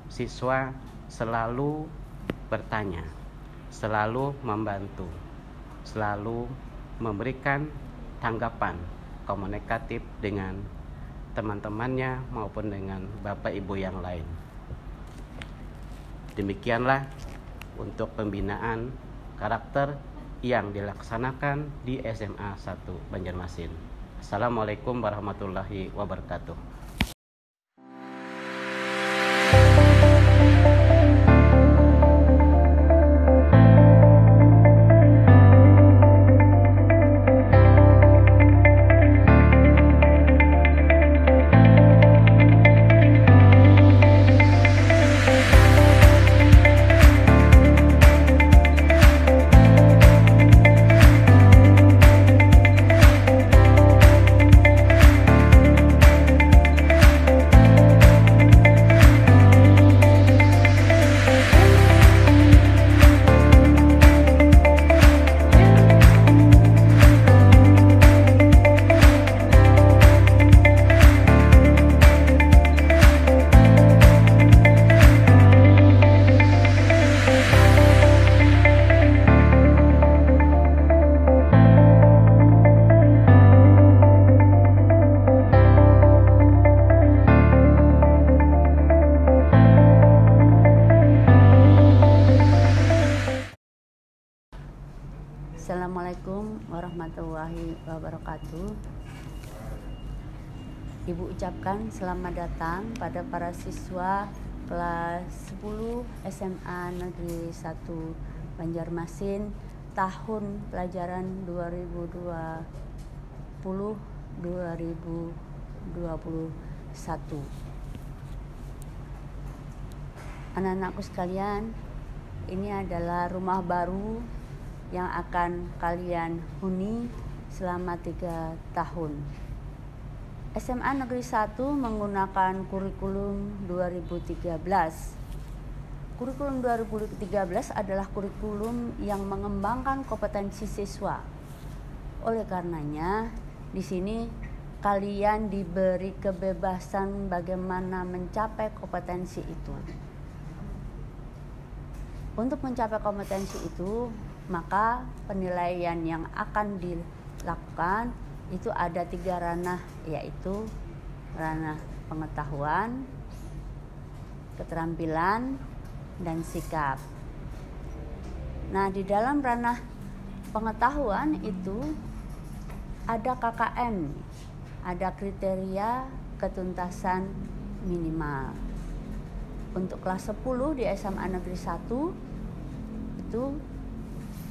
siswa selalu bertanya, selalu membantu, selalu memberikan tanggapan komunikatif dengan teman-temannya maupun dengan Bapak Ibu yang lain. Demikianlah untuk pembinaan karakter yang dilaksanakan di SMA 1 Banjarmasin. Assalamualaikum warahmatullahi wabarakatuh. Assalamualaikum warahmatullahi wabarakatuh. Ibu ucapkan selamat datang pada para siswa kelas 10 SMA Negeri 1 Banjarmasin tahun pelajaran 2020-2021. Anak-anakku sekalian, ini adalah rumah baru yang akan kalian huni selama 3 tahun. SMA Negeri 1 menggunakan kurikulum 2013. Kurikulum 2013 adalah kurikulum yang mengembangkan kompetensi siswa. Oleh karenanya, di sini kalian diberi kebebasan bagaimana mencapai kompetensi itu. Untuk mencapai kompetensi itu, maka penilaian yang akan dilakukan itu ada 3 ranah, yaitu ranah pengetahuan, keterampilan, dan sikap. Nah, di dalam ranah pengetahuan itu ada KKM, ada kriteria ketuntasan minimal. Untuk kelas 10 di SMA Negeri 1 itu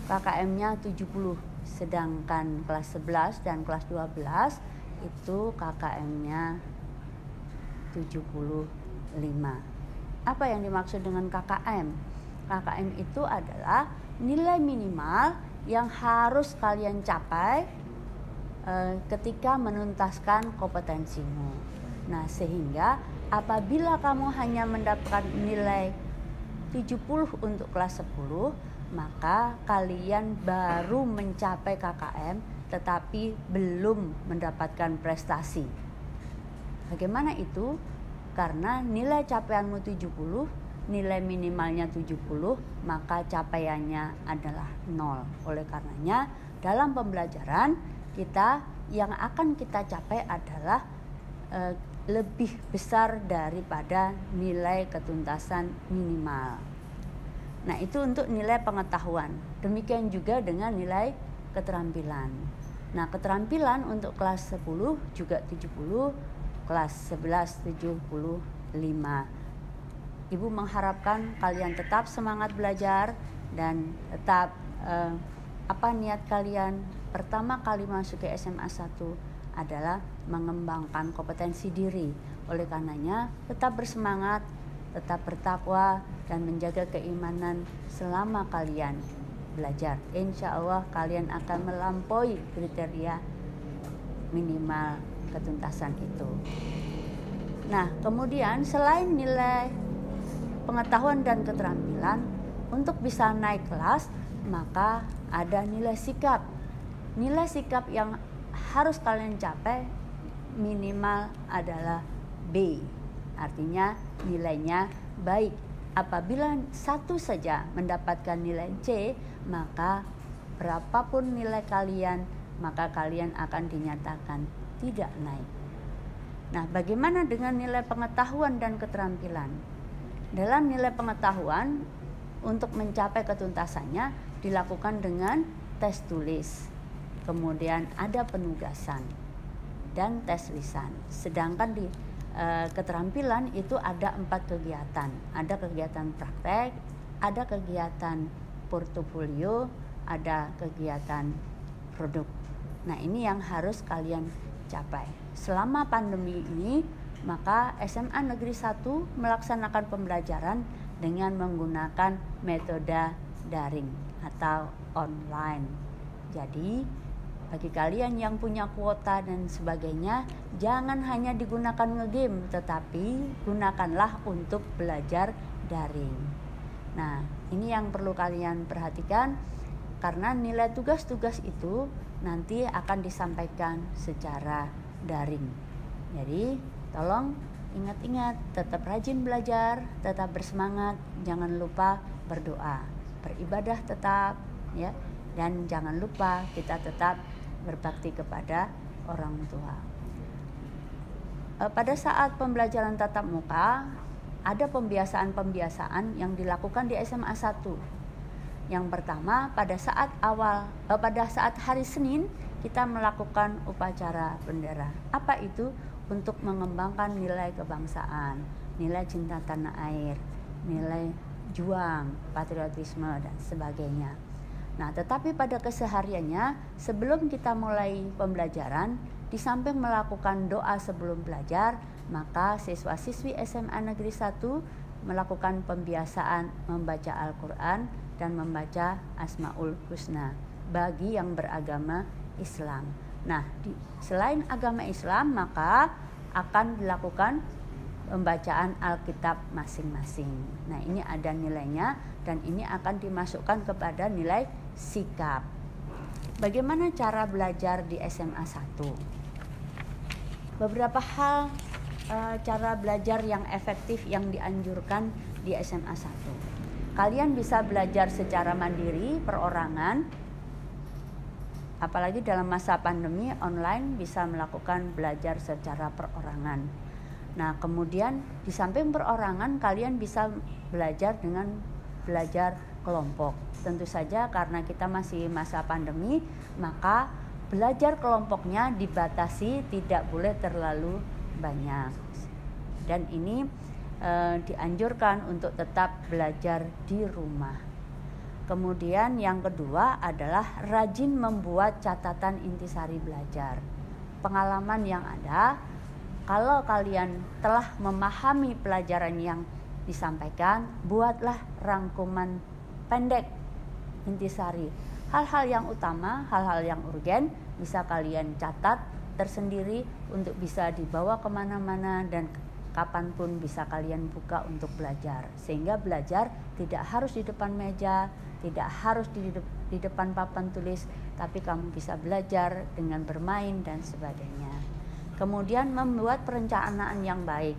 KKM-nya 70, sedangkan kelas 11 dan kelas 12 itu KKM-nya 75. Apa yang dimaksud dengan KKM? KKM itu adalah nilai minimal yang harus kalian capai ketika menuntaskan kompetensimu. Nah, sehingga apabila kamu hanya mendapatkan nilai 70 untuk kelas 10, maka kalian baru mencapai KKM tetapi belum mendapatkan prestasi. Bagaimana itu? Karena nilai capaianmu 70, nilai minimalnya 70, maka capaiannya adalah 0. Oleh karenanya dalam pembelajaran kita yang akan kita capai adalah lebih besar daripada nilai ketuntasan minimal. Nah, itu untuk nilai pengetahuan. Demikian juga dengan nilai keterampilan. Nah, keterampilan untuk kelas 10 juga 70, kelas 11 75. Ibu mengharapkan kalian tetap semangat belajar dan tetap apa niat kalian pertama kali masuk ke SMA 1 adalah mengembangkan kompetensi diri. Oleh karenanya tetap bersemangat, tetap bertakwa dan menjaga keimanan selama kalian belajar. Insya Allah kalian akan melampaui kriteria minimal ketuntasan itu. Nah, kemudian selain nilai pengetahuan dan keterampilan, untuk bisa naik kelas maka ada nilai sikap. Nilai sikap yang harus kalian capai minimal adalah B, artinya nilainya baik. Apabila satu saja mendapatkan nilai C, maka berapapun nilai kalian, maka kalian akan dinyatakan tidak naik. Nah, bagaimana dengan nilai pengetahuan dan keterampilan? Dalam nilai pengetahuan, untuk mencapai ketuntasannya dilakukan dengan tes tulis, kemudian ada penugasan dan tes lisan. Sedangkan di keterampilan itu ada 4 kegiatan. Ada kegiatan praktek, ada kegiatan portofolio, ada kegiatan produk. Nah, ini yang harus kalian capai. Selama pandemi ini, maka SMA Negeri 1 melaksanakan pembelajaran dengan menggunakan metode daring atau online. Jadi bagi kalian yang punya kuota dan sebagainya, jangan hanya digunakan ngegame, tetapi gunakanlah untuk belajar daring. Nah, ini yang perlu kalian perhatikan, karena nilai tugas-tugas itu nanti akan disampaikan secara daring. Jadi, tolong ingat-ingat, tetap rajin belajar, tetap bersemangat, jangan lupa berdoa, beribadah tetap, ya, dan jangan lupa kita tetap berbakti kepada orang tua. Pada saat pembelajaran tatap muka, ada pembiasaan-pembiasaan yang dilakukan di SMA 1. Yang pertama, pada saat hari Senin kita melakukan upacara bendera. Apa itu? Untuk mengembangkan nilai kebangsaan, nilai cinta tanah air, nilai juang, patriotisme dan sebagainya. Nah, tetapi pada kesehariannya sebelum kita mulai pembelajaran, di samping melakukan doa sebelum belajar, maka siswa-siswi SMA Negeri 1 melakukan pembiasaan membaca Al-Quran dan membaca Asmaul Husna bagi yang beragama Islam. Nah, selain agama Islam, maka akan dilakukan pembacaan Alkitab masing-masing. Nah, ini ada nilainya dan ini akan dimasukkan kepada nilai sikap. Bagaimana cara belajar di SMA 1? Beberapa hal cara belajar yang efektif yang dianjurkan di SMA 1. Kalian bisa belajar secara mandiri, perorangan. Apalagi dalam masa pandemi, online bisa melakukan belajar secara perorangan. Nah, kemudian di samping perorangan, kalian bisa belajar dengan belajar kelompok. Tentu saja karena kita masih masa pandemi, maka belajar kelompoknya dibatasi, tidak boleh terlalu banyak. Dan ini dianjurkan untuk tetap belajar di rumah. Kemudian yang kedua adalah rajin membuat catatan intisari belajar. Pengalaman yang ada, kalau kalian telah memahami pelajaran yang disampaikan, buatlah rangkuman pendek intisari. Hal-hal yang utama, hal-hal yang urgen bisa kalian catat tersendiri untuk bisa dibawa kemana-mana dan kapanpun bisa kalian buka untuk belajar, sehingga belajar tidak harus di depan meja, tidak harus di depan papan tulis, tapi kamu bisa belajar dengan bermain dan sebagainya. Kemudian membuat perencanaan yang baik.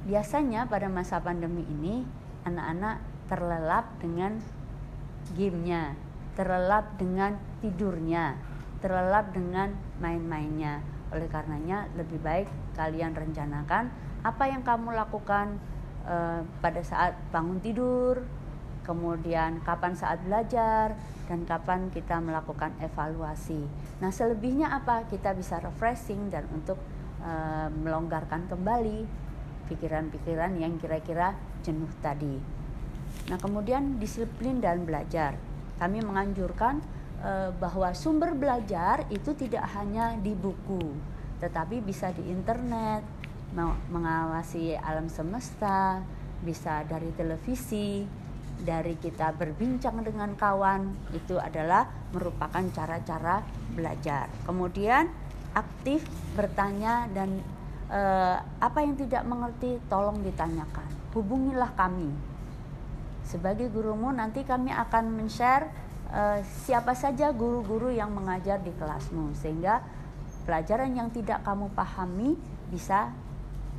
Biasanya pada masa pandemi ini anak-anak terlelap dengan gamenya, terlelap dengan tidurnya, terlelap dengan main-mainnya. Oleh karenanya lebih baik kalian rencanakan apa yang kamu lakukan pada saat bangun tidur, kemudian kapan saat belajar, dan kapan kita melakukan evaluasi. Nah, selebihnya apa? Kita bisa refreshing dan untuk melonggarkan kembali pikiran-pikiran yang kira-kira jenuh tadi. Nah, kemudian disiplin dan belajar. Kami menganjurkan bahwa sumber belajar itu tidak hanya di buku, tetapi bisa di internet, mengawasi alam semesta, bisa dari televisi, dari kita berbincang dengan kawan. Itu adalah merupakan cara-cara belajar. Kemudian aktif bertanya dan apa yang tidak mengerti tolong ditanyakan, hubungilah kami. Sebagai gurumu nanti kami akan men-share siapa saja guru-guru yang mengajar di kelasmu, sehingga pelajaran yang tidak kamu pahami bisa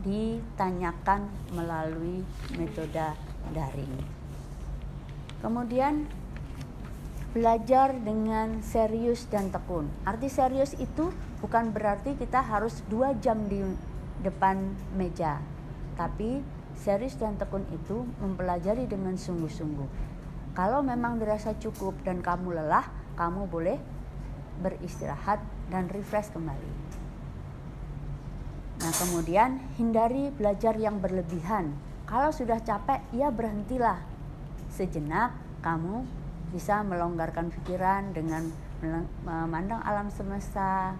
ditanyakan melalui metode daring. Kemudian belajar dengan serius dan tekun. Arti serius itu bukan berarti kita harus 2 jam di depan meja, tapi serius dan tekun itu mempelajari dengan sungguh-sungguh. Kalau memang dirasa cukup dan kamu lelah, kamu boleh beristirahat dan refresh kembali. Nah, kemudian hindari belajar yang berlebihan. Kalau sudah capek, ya berhentilah sejenak. Kamu bisa melonggarkan pikiran dengan memandang alam semesta,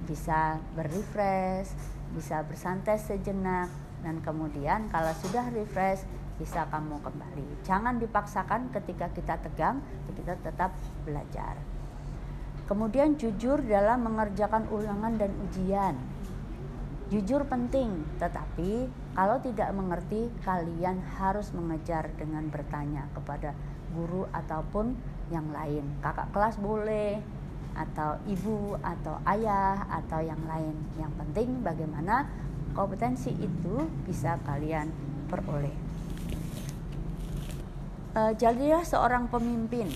bisa berrefresh, bisa bersantai sejenak, dan kemudian kalau sudah refresh bisa kamu kembali. Jangan dipaksakan ketika kita tegang, kita tetap belajar. Kemudian jujur dalam mengerjakan ulangan dan ujian. Jujur penting, tetapi kalau tidak mengerti, kalian harus mengejar dengan bertanya kepada guru ataupun yang lain. Kakak kelas boleh, atau ibu, atau ayah, atau yang lain. Yang penting bagaimana kompetensi itu bisa kalian peroleh. Jadilah seorang pemimpin.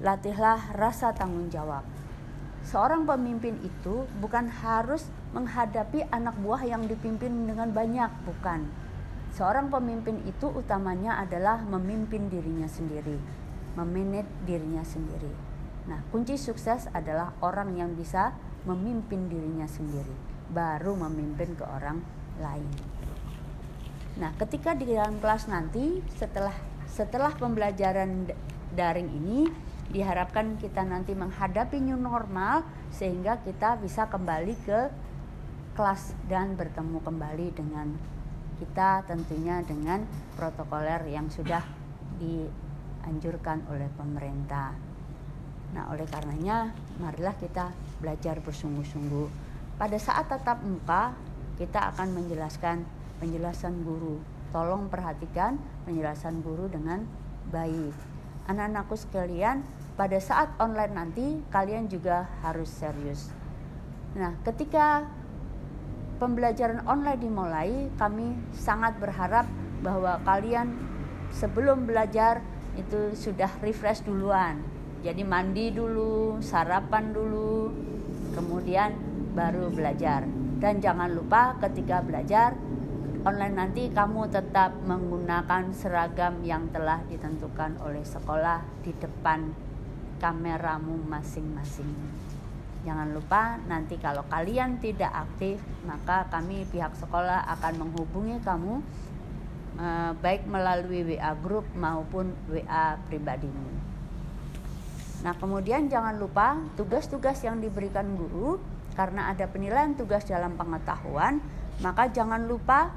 Latihlah rasa tanggung jawab. Seorang pemimpin itu bukan harus menghadapi anak buah yang dipimpin dengan banyak, bukan. Seorang pemimpin itu utamanya adalah memimpin dirinya sendiri, memanage dirinya sendiri. Nah, kunci sukses adalah orang yang bisa memimpin dirinya sendiri, baru memimpin ke orang lain. Nah, ketika di dalam kelas nanti, setelah pembelajaran daring ini, diharapkan kita nanti menghadapi new normal, sehingga kita bisa kembali ke kelas dan bertemu kembali dengan kita, tentunya dengan protokoler yang sudah dianjurkan oleh pemerintah. Nah, oleh karenanya marilah kita belajar bersungguh-sungguh. Pada saat tatap muka kita akan menjelaskan penjelasan guru. Tolong perhatikan penjelasan guru dengan baik. Anak-anakku sekalian, pada saat online nanti kalian juga harus serius. Nah, ketika pembelajaran online dimulai, kami sangat berharap bahwa kalian sebelum belajar itu sudah refresh duluan. Jadi mandi dulu, sarapan dulu, kemudian baru belajar. Dan jangan lupa ketika belajar online nanti kamu tetap menggunakan seragam yang telah ditentukan oleh sekolah di depan kameramu masing-masing. Jangan lupa nanti kalau kalian tidak aktif, maka kami pihak sekolah akan menghubungi kamu baik melalui WA grup maupun WA pribadimu. Nah, kemudian jangan lupa tugas-tugas yang diberikan guru, karena ada penilaian tugas dalam pengetahuan, maka jangan lupa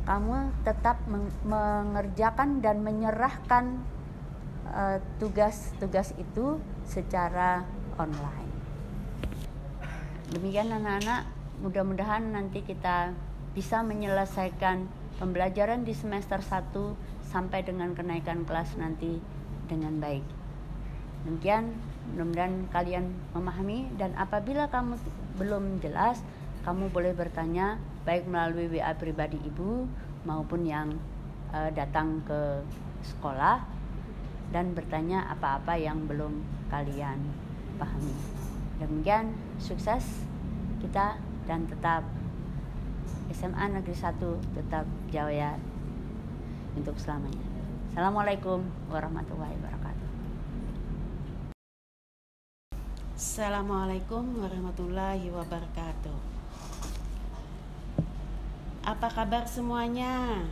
kamu tetap mengerjakan dan menyerahkan tugas-tugas itu secara online. Demikian anak-anak, mudah-mudahan nanti kita bisa menyelesaikan pembelajaran di semester 1 sampai dengan kenaikan kelas nanti dengan baik. Demikian, mudah-mudahan kalian memahami, dan apabila kamu belum jelas, kamu boleh bertanya baik melalui WA pribadi Ibu maupun yang datang ke sekolah dan bertanya apa-apa yang belum kalian pahami. Demikian, sukses kita dan tetap SMA Negeri 1 tetap jaya untuk selamanya. Assalamualaikum warahmatullahi wabarakatuh. Assalamualaikum warahmatullahi wabarakatuh. Apa kabar semuanya?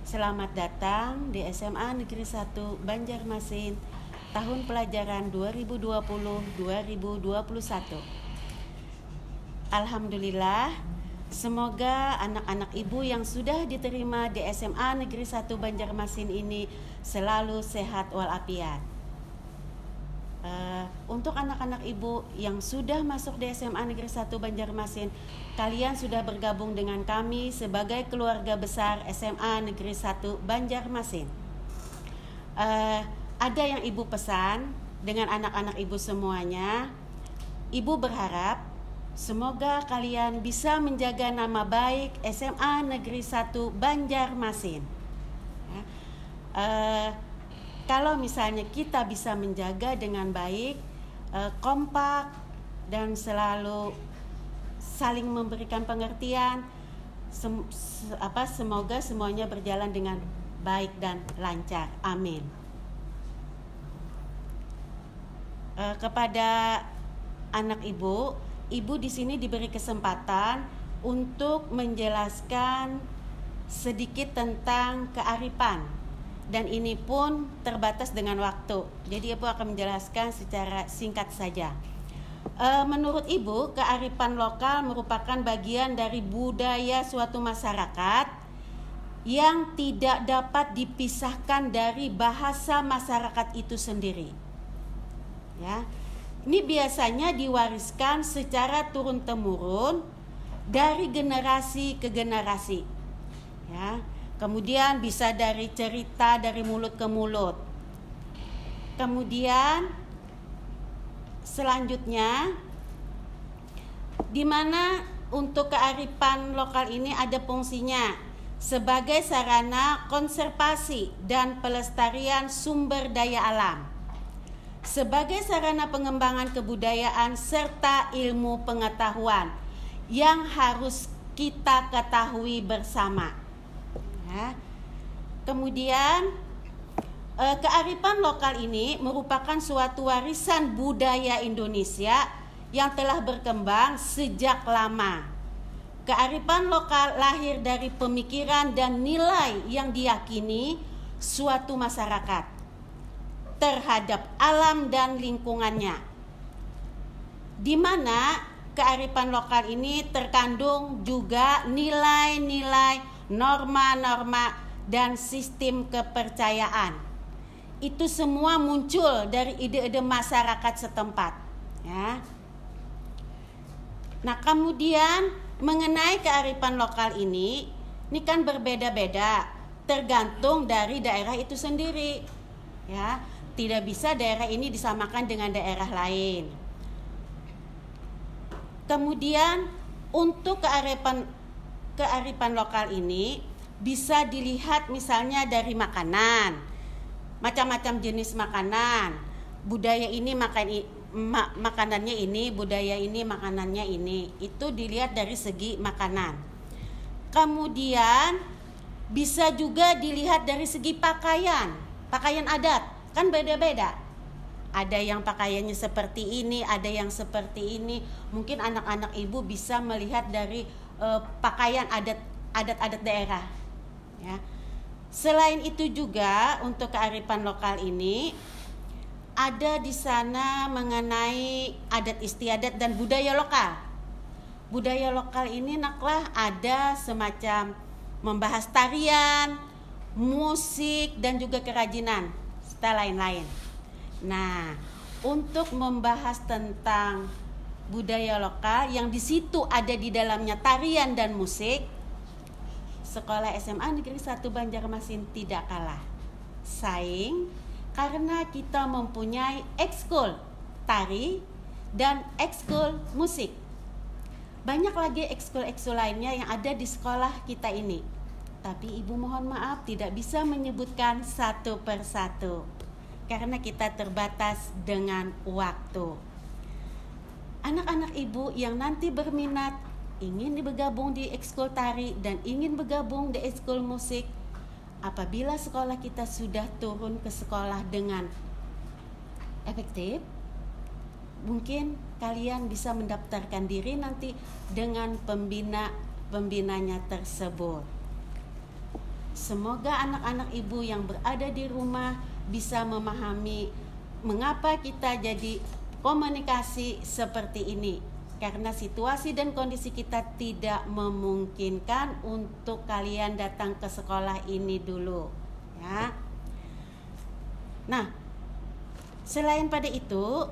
Selamat datang di SMA Negeri 1 Banjarmasin tahun pelajaran 2020-2021. Alhamdulillah, semoga anak-anak ibu yang sudah diterima di SMA Negeri 1 Banjarmasin ini selalu sehat walafiat. Untuk anak-anak ibu yang sudah masuk di SMA Negeri 1 Banjarmasin, kalian sudah bergabung dengan kami sebagai keluarga besar SMA Negeri 1 Banjarmasin. Ada yang ibu pesan dengan anak-anak ibu semuanya. Ibu berharap semoga kalian bisa menjaga nama baik SMA Negeri 1 Banjarmasin. Kalau misalnya kita bisa menjaga dengan baik, kompak, dan selalu saling memberikan pengertian, semoga semuanya berjalan dengan baik dan lancar. Amin. Kepada anak ibu di sini diberi kesempatan untuk menjelaskan sedikit tentang kearifan. Dan ini pun terbatas dengan waktu. Jadi Ibu akan menjelaskan secara singkat saja. Menurut Ibu, kearifan lokal merupakan bagian dari budaya suatu masyarakat yang tidak dapat dipisahkan dari bahasa masyarakat itu sendiri. Ya. Ini biasanya diwariskan secara turun-temurun dari generasi ke generasi. Ya. Kemudian bisa dari cerita dari mulut ke mulut. Kemudian selanjutnya, di mana untuk kearifan lokal ini ada fungsinya sebagai sarana konservasi dan pelestarian sumber daya alam, sebagai sarana pengembangan kebudayaan serta ilmu pengetahuan yang harus kita ketahui bersama. Ya. Kemudian kearifan lokal ini merupakan suatu warisan budaya Indonesia yang telah berkembang sejak lama. Kearifan lokal lahir dari pemikiran dan nilai yang diyakini suatu masyarakat terhadap alam dan lingkungannya, di mana kearifan lokal ini terkandung juga nilai-nilai, norma-norma, dan sistem kepercayaan. Itu semua muncul dari ide-ide masyarakat setempat. Ya. Nah, kemudian mengenai kearifan lokal ini kan berbeda-beda, tergantung dari daerah itu sendiri. Ya, tidak bisa daerah ini disamakan dengan daerah lain. Kemudian untuk kearifan lokal ini bisa dilihat misalnya dari makanan, macam-macam jenis makanan, budaya ini makanannya ini, budaya ini makanannya ini, itu dilihat dari segi makanan. Kemudian bisa juga dilihat dari segi pakaian adat, kan beda-beda. Ada yang pakaiannya seperti ini, ada yang seperti ini. Mungkin anak-anak ibu bisa melihat dari pakaian adat daerah. Ya. Selain itu juga untuk kearifan lokal ini ada di sana mengenai adat istiadat dan budaya lokal. Budaya lokal ini ada semacam membahas tarian, musik, dan juga kerajinan serta lain-lain. Nah, untuk membahas tentang budaya lokal yang di situ ada di dalamnya tarian dan musik, sekolah SMA Negeri 1 Banjarmasin tidak kalah saing karena kita mempunyai ekskul tari dan ekskul musik. Banyak lagi ekskul-ekskul lainnya yang ada di sekolah kita ini. Tapi Ibu mohon maaf tidak bisa menyebutkan satu persatu karena kita terbatas dengan waktu. Anak-anak Ibu yang nanti berminat ingin bergabung di ekskul tari dan ingin bergabung di ekskul musik, apabila sekolah kita sudah turun ke sekolah dengan efektif, mungkin kalian bisa mendaftarkan diri nanti dengan pembinanya tersebut. Semoga anak-anak Ibu yang berada di rumah bisa memahami mengapa kita jadi komunikasi seperti ini. Karena situasi dan kondisi kita tidak memungkinkan untuk kalian datang ke sekolah ini dulu, ya. Nah, selain pada itu,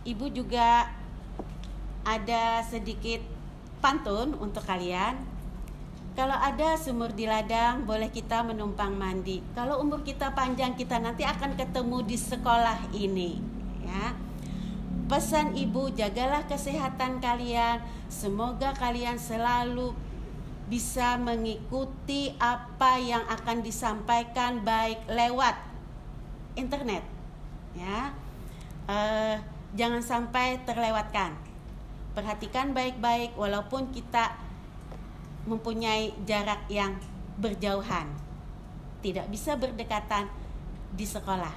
Ibu juga ada sedikit pantun untuk kalian. Kalau ada sumur di ladang, boleh kita menumpang mandi. Kalau umur kita panjang, kita nanti akan ketemu di sekolah ini, ya. Pesan Ibu, jagalah kesehatan kalian. Semoga kalian selalu bisa mengikuti apa yang akan disampaikan baik lewat internet, ya. Jangan sampai terlewatkan. Perhatikan baik-baik walaupun kita mempunyai jarak yang berjauhan. Tidak bisa berdekatan di sekolah.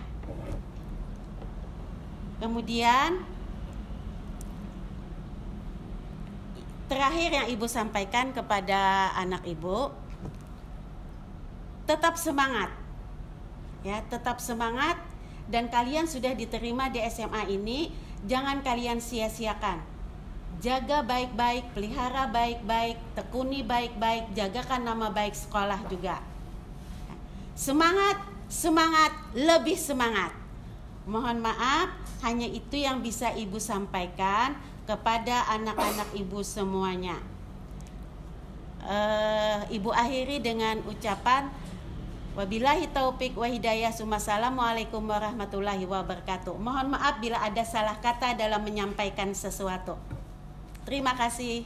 Kemudian terakhir yang Ibu sampaikan kepada anak Ibu, tetap semangat, ya, tetap semangat. Dan kalian sudah diterima di SMA ini, jangan kalian sia-siakan. Jaga baik-baik, pelihara baik-baik, tekuni baik-baik, jagakan nama baik sekolah juga. Semangat, semangat, lebih semangat. Mohon maaf, hanya itu yang bisa Ibu sampaikan kepada anak-anak Ibu semuanya. Ibu akhiri dengan ucapan wabillahi taufik wa hidayah, assalamualaikum warahmatullahi wabarakatuh. Mohon maaf bila ada salah kata dalam menyampaikan sesuatu. Terima kasih.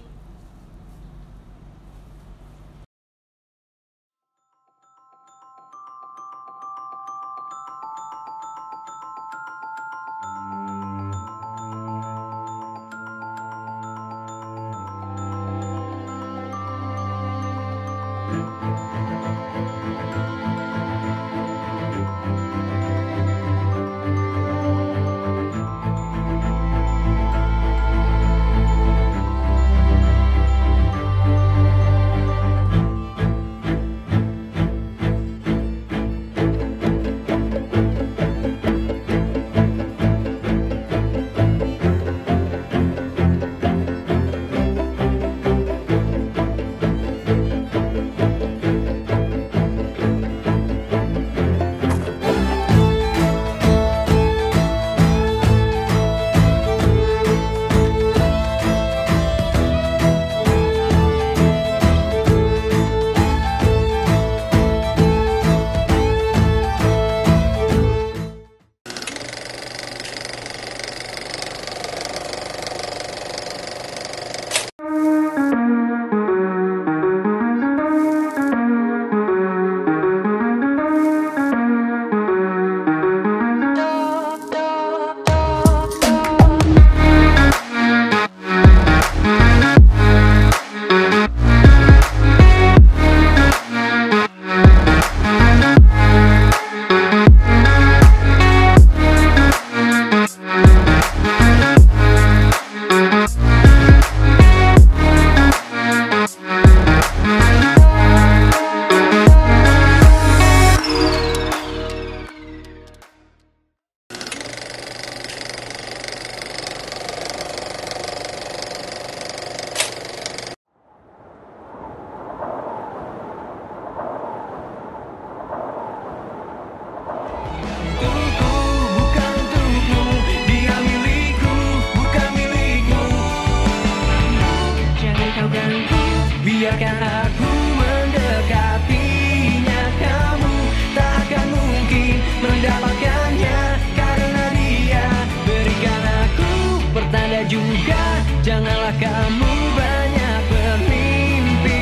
Janganlah kamu banyak bermimpi.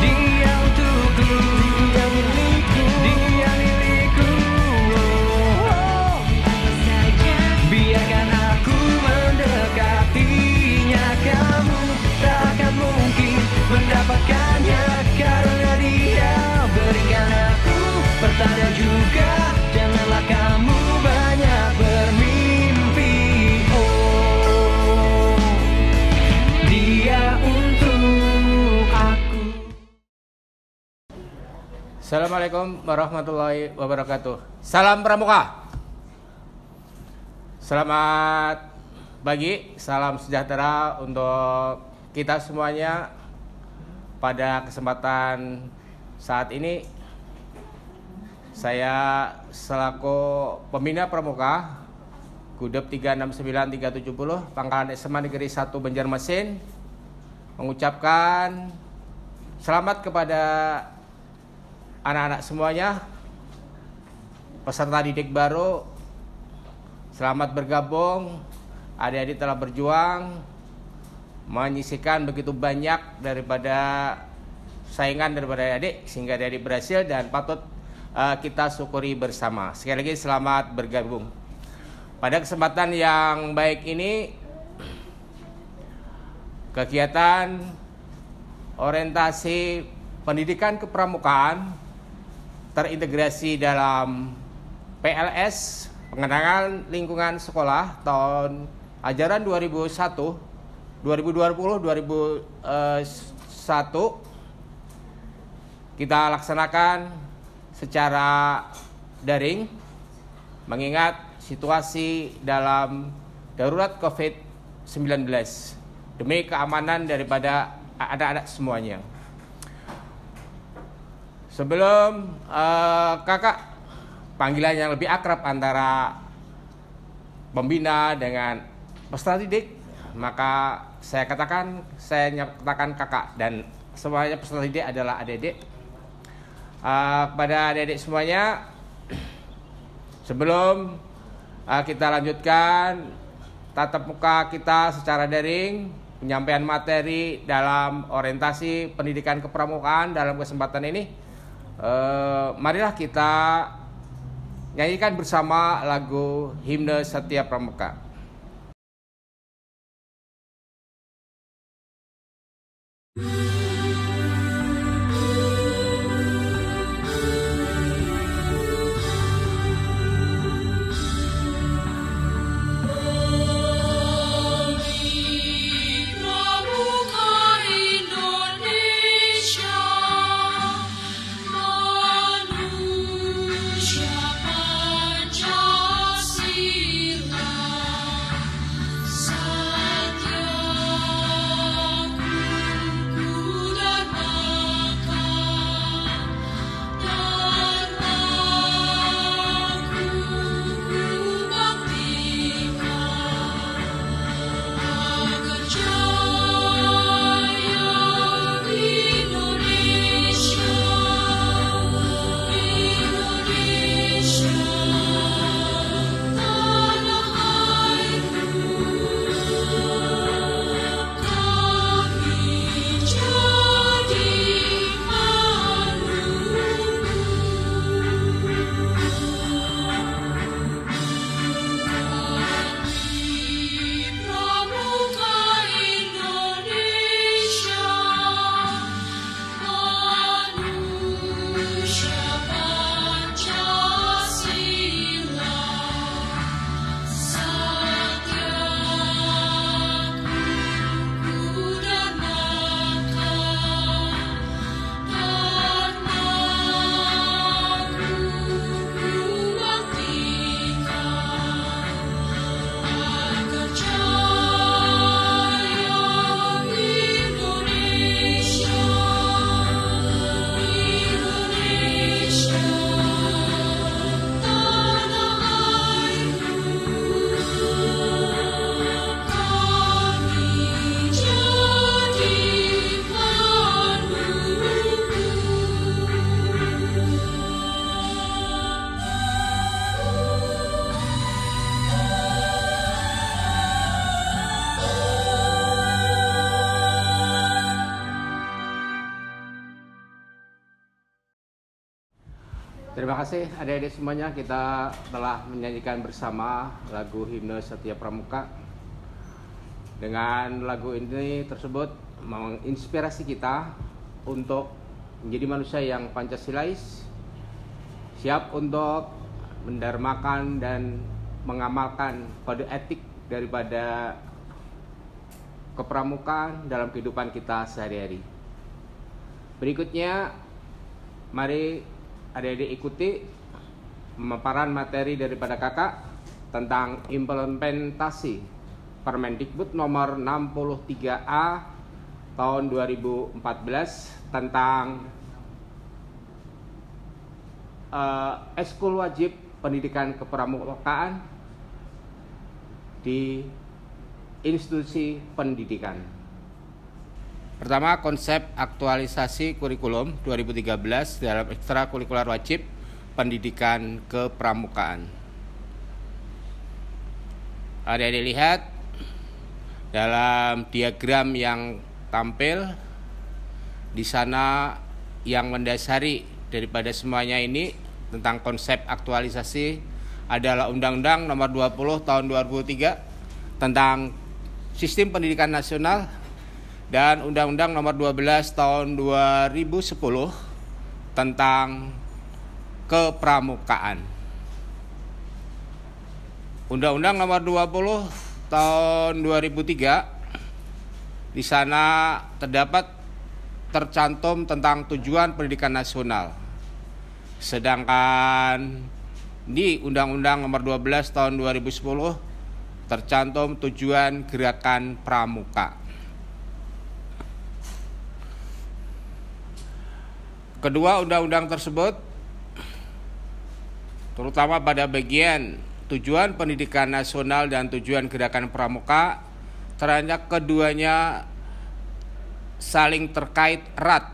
Dia untukku, dia milikku, dia milikku. Oh, biarkan aku mendekatinya. Kamu tak akan mungkin mendapatkannya, karena dia berikan aku pertanda juga. Janganlah kamu banyak bermimpi. Oh, dia untuk aku. Assalamualaikum warahmatullahi wabarakatuh. Salam Pramuka. Selamat pagi, salam sejahtera untuk kita semuanya. Pada kesempatan saat ini, saya selaku Pembina Pramuka Gudep 369370 Pangkalan SMA Negeri 1 Banjarmasin mengucapkan selamat kepada anak-anak semuanya, peserta didik baru. Selamat bergabung, adik-adik telah berjuang menyisihkan begitu banyak daripada saingan daripada adik sehingga adik berhasil dan patut kita syukuri bersama. Sekali lagi selamat bergabung. Pada kesempatan yang baik ini, kegiatan orientasi pendidikan kepramukaan terintegrasi dalam PLS Pengembangan Lingkungan Sekolah tahun ajaran 2020-2021 kita laksanakan secara daring mengingat situasi dalam darurat COVID-19 demi keamanan daripada anak-anak semuanya. Sebelum kakak panggilan yang lebih akrab antara pembina dengan peserta didik, maka saya katakan kakak dan semuanya peserta didik adalah adik-adik. Kepada adik-adik semuanya, sebelum kita lanjutkan tatap muka kita secara daring, penyampaian materi dalam orientasi pendidikan kepramukaan dalam kesempatan ini, marilah kita nyanyikan bersama lagu Himne Satya Pramuka. Satya Terima kasih adik-adik semuanya, kita telah menyanyikan bersama lagu Himne Setia Pramuka. Dengan lagu ini tersebut menginspirasi kita untuk menjadi manusia yang Pancasilais, siap untuk mendarmakan dan mengamalkan kode etik daripada kepramukaan dalam kehidupan kita sehari-hari. Berikutnya, mari adik-adik ikuti pemaparan materi daripada kakak tentang implementasi Permendikbud nomor 63A tahun 2014 tentang ekskul wajib pendidikan kepramukaan di institusi pendidikan. Pertama, konsep aktualisasi kurikulum 2013 dalam ekstrakurikuler wajib pendidikan kepramukaan. Adik-adik lihat dalam diagram yang tampil di sana, yang mendasari daripada semuanya ini tentang konsep aktualisasi adalah Undang-Undang Nomor 20 Tahun 2003 tentang Sistem Pendidikan Nasional dan Undang-Undang Nomor 12 Tahun 2010 tentang kepramukaan. Undang-Undang Nomor 20 Tahun 2003 di sana tercantum tentang tujuan pendidikan nasional. Sedangkan di Undang-Undang Nomor 12 Tahun 2010 tercantum tujuan gerakan pramuka. Kedua undang-undang tersebut, terutama pada bagian tujuan pendidikan nasional dan tujuan gerakan pramuka, ternyata keduanya saling terkait erat.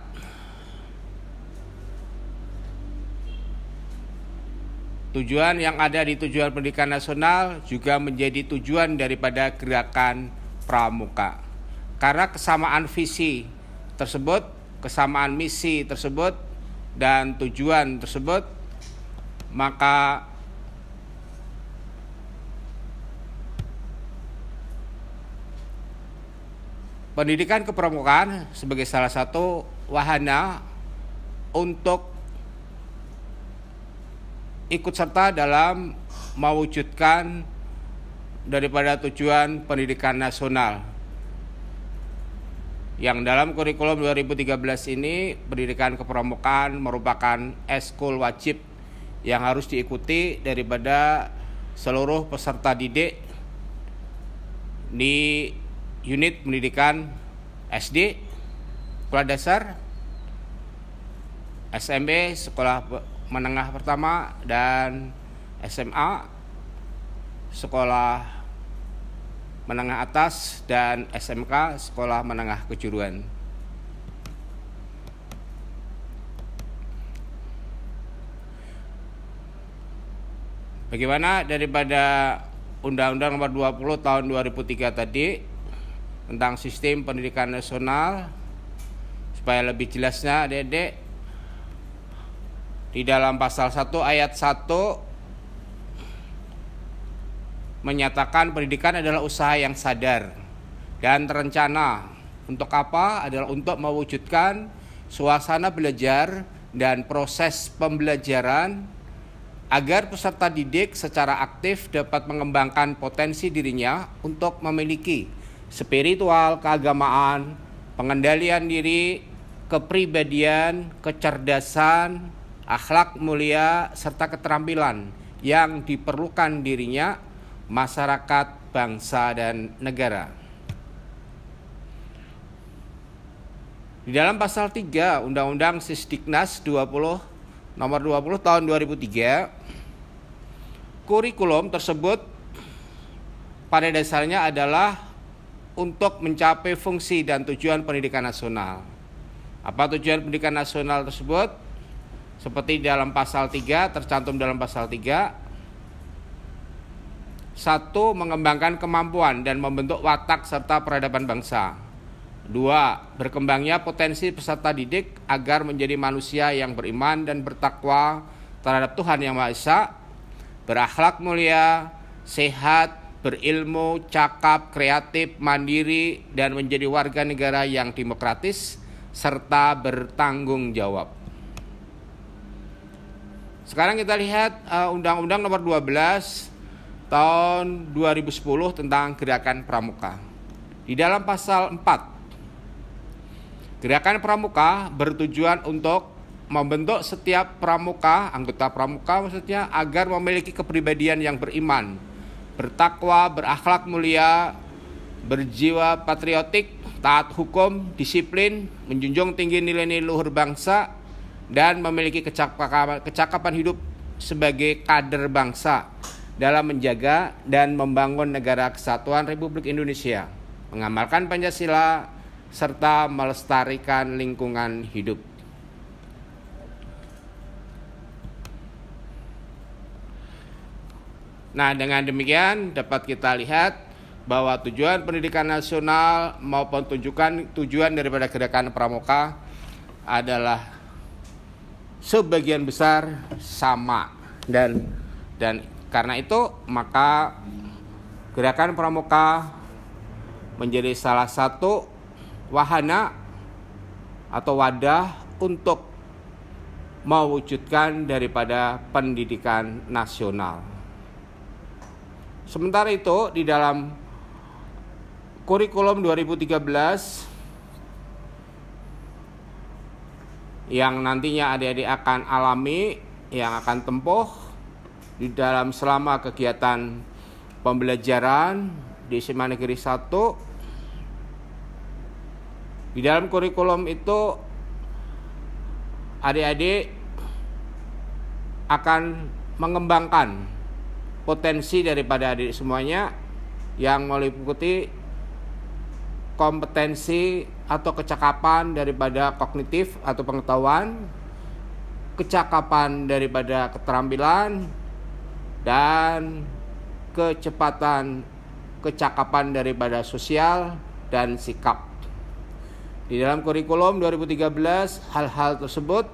Tujuan yang ada di tujuan pendidikan nasional juga menjadi tujuan daripada gerakan pramuka. Karena kesamaan visi tersebut, kesamaan misi tersebut, dan tujuan tersebut, maka pendidikan kepramukaan sebagai salah satu wahana untuk ikut serta dalam mewujudkan daripada tujuan pendidikan nasional. Yang dalam kurikulum 2013 ini, pendidikan kepramukaan merupakan ekskul wajib yang harus diikuti daripada seluruh peserta didik di unit pendidikan SD, sekolah dasar, SMP, sekolah menengah pertama, dan SMA, sekolah menengah atas, dan SMK, sekolah menengah kejuruan. Bagaimana daripada Undang-Undang Nomor 20 Tahun 2003 tadi tentang sistem pendidikan nasional, supaya lebih jelasnya adik-adik, di dalam pasal 1 ayat 1 menyatakan pendidikan adalah usaha yang sadar dan terencana. Untuk apa? Adalah untuk mewujudkan suasana belajar dan proses pembelajaran agar peserta didik secara aktif dapat mengembangkan potensi dirinya untuk memiliki spiritual, keagamaan, pengendalian diri, kepribadian, kecerdasan, akhlak mulia, serta keterampilan yang diperlukan dirinya, masyarakat, bangsa, dan negara. Di dalam pasal 3 Undang-Undang Sisdiknas Nomor 20 Tahun 2003, kurikulum tersebut pada dasarnya adalah untuk mencapai fungsi dan tujuan pendidikan nasional. Apa tujuan pendidikan nasional tersebut? Seperti dalam pasal 3, tercantum dalam pasal 3. 1. Mengembangkan kemampuan dan membentuk watak serta peradaban bangsa. 2. Berkembangnya potensi peserta didik agar menjadi manusia yang beriman dan bertakwa terhadap Tuhan Yang Maha Esa, berakhlak mulia, sehat, berilmu, cakap, kreatif, mandiri, dan menjadi warga negara yang demokratis serta bertanggung jawab. Sekarang kita lihat Undang-Undang Nomor 12 tahun 2010 tentang Gerakan Pramuka. Di dalam pasal 4, Gerakan Pramuka bertujuan untuk membentuk setiap pramuka, anggota pramuka maksudnya, agar memiliki kepribadian yang beriman, bertakwa, berakhlak mulia, berjiwa patriotik, taat hukum, disiplin, menjunjung tinggi nilai-nilai luhur bangsa, dan memiliki kecakapan hidup sebagai kader bangsa dalam menjaga dan membangun negara kesatuan Republik Indonesia, mengamalkan Pancasila, serta melestarikan lingkungan hidup. Nah, dengan demikian dapat kita lihat bahwa tujuan pendidikan nasional maupun tujuan daripada Gerakan Pramuka adalah sebagian besar sama, dan karena itu maka Gerakan Pramuka menjadi salah satu wahana atau wadah untuk mewujudkan daripada pendidikan nasional. Sementara itu di dalam kurikulum 2013 yang nantinya adik-adik akan alami, yang akan tempuh di dalam selama kegiatan pembelajaran di SMA Negeri 1, di dalam kurikulum itu adik-adik akan mengembangkan potensi daripada adik semuanya yang meliputi kompetensi atau kecakapan daripada kognitif atau pengetahuan, kecakapan daripada keterampilan, dan kecakapan daripada sosial dan sikap. Di dalam kurikulum 2013, hal-hal tersebut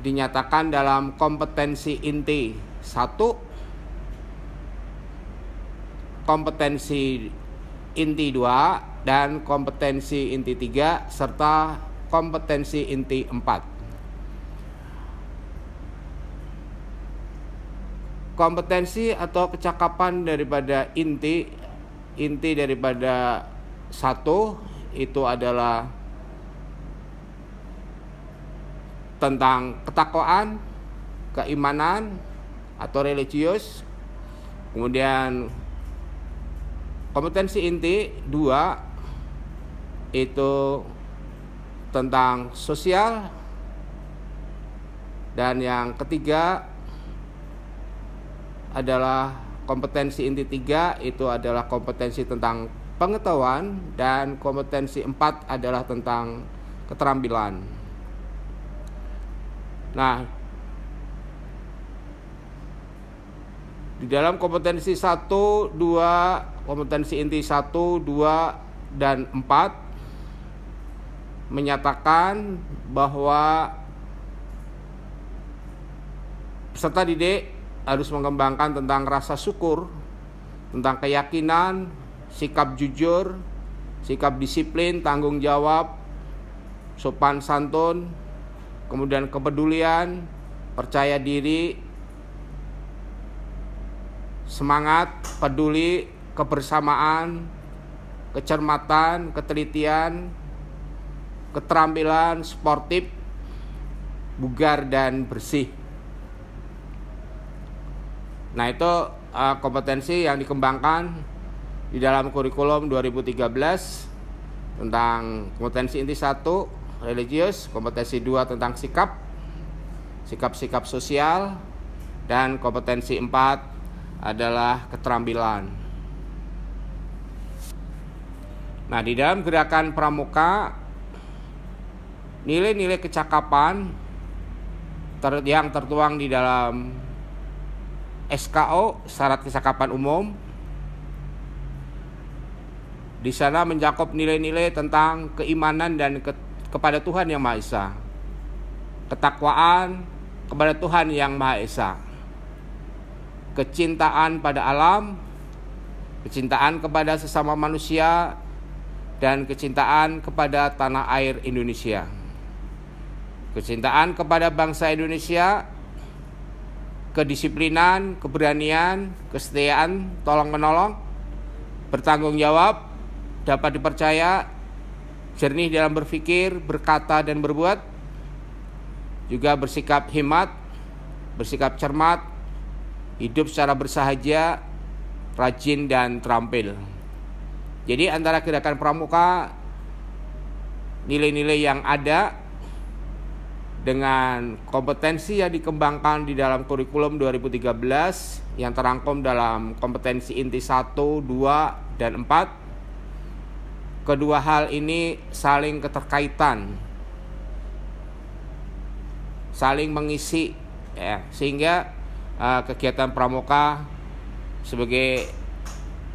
dinyatakan dalam kompetensi inti 1, kompetensi inti 2, dan kompetensi inti 3, serta kompetensi inti 4. Kompetensi atau kecakapan daripada inti daripada 1 itu adalah tentang ketakwaan, keimanan atau religius. Kemudian kompetensi inti 2 itu tentang sosial, dan yang ketiga adalah kompetensi inti 3 itu adalah kompetensi tentang pengetahuan, dan kompetensi 4 adalah tentang keterampilan. Nah, di dalam kompetensi 1, 2, kompetensi inti 1, 2, dan 4 menyatakan bahwa peserta didik harus mengembangkan tentang rasa syukur, tentang keyakinan, sikap jujur, sikap disiplin, tanggung jawab, sopan santun, kemudian kepedulian, percaya diri, semangat, peduli, kebersamaan, kecermatan, ketelitian, keterampilan, sportif, bugar, dan bersih. Nah, itu kompetensi yang dikembangkan di dalam kurikulum 2013 tentang kompetensi inti 1 religius, kompetensi 2 tentang sikap sosial, dan kompetensi 4 adalah keterampilan. Nah, di dalam Gerakan Pramuka, nilai-nilai kecakapan yang tertuang di dalam SKO, syarat kecakapan umum, di sana mencakup nilai-nilai tentang keimanan dan kepada Tuhan Yang Maha Esa, ketakwaan, kepada Tuhan Yang Maha Esa, kecintaan pada alam, kecintaan kepada sesama manusia, dan kecintaan kepada tanah air Indonesia, kecintaan kepada bangsa Indonesia, kedisiplinan, keberanian, kesetiaan, tolong-menolong, bertanggung jawab, dapat dipercaya, jernih dalam berpikir, berkata, dan berbuat, juga bersikap hemat, bersikap cermat, hidup secara bersahaja, rajin, dan terampil. Jadi antara gerakan pramuka, nilai-nilai yang ada dengan kompetensi yang dikembangkan di dalam kurikulum 2013 yang terangkum dalam kompetensi inti 1, 2, dan 4. Kedua hal ini saling keterkaitan, saling mengisi, ya, sehingga kegiatan pramuka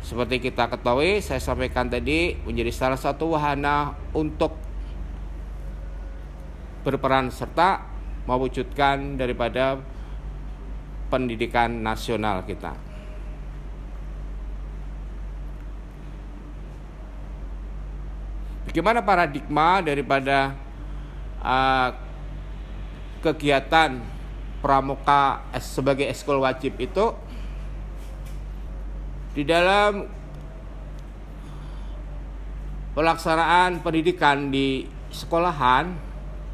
seperti kita ketahui, saya sampaikan tadi, menjadi salah satu wahana untuk berperan serta mewujudkan daripada pendidikan nasional kita. Bagaimana paradigma daripada kegiatan pramuka sebagai ekskul wajib itu? Di dalam pelaksanaan pendidikan di sekolahan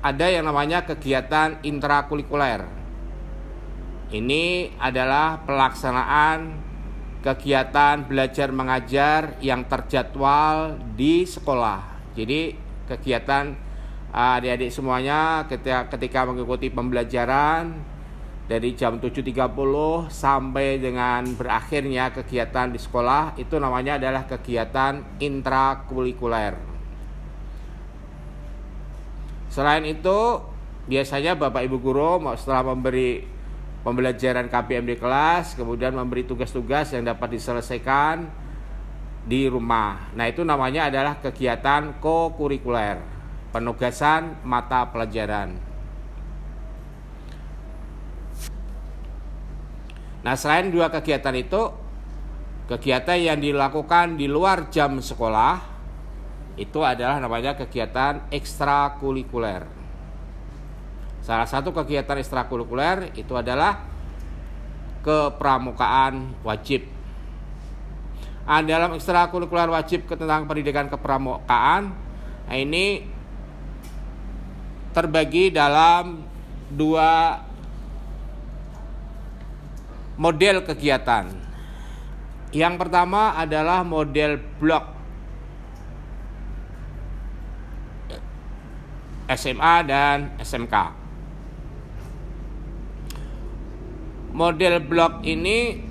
ada yang namanya kegiatan intrakurikuler. Ini adalah pelaksanaan kegiatan belajar mengajar yang terjadwal di sekolah. Jadi kegiatan adik-adik semuanya ketika mengikuti pembelajaran dari jam 7.30 sampai dengan berakhirnya kegiatan di sekolah, itu namanya adalah kegiatan intrakurikuler. Selain itu, biasanya Bapak Ibu guru setelah memberi pembelajaran KPM di kelas, kemudian memberi tugas-tugas yang dapat diselesaikan di rumah. Nah, itu namanya adalah kegiatan kokurikuler, penugasan mata pelajaran. Nah, selain dua kegiatan itu, kegiatan yang dilakukan di luar jam sekolah itu adalah namanya kegiatan ekstrakurikuler. Salah satu kegiatan ekstrakurikuler itu adalah kepramukaan wajib. Dalam ekstrakurikuler wajib tentang pendidikan kepramukaan, ini terbagi dalam dua model kegiatan. Yang pertama adalah model blok SMA dan SMK. Model blok ini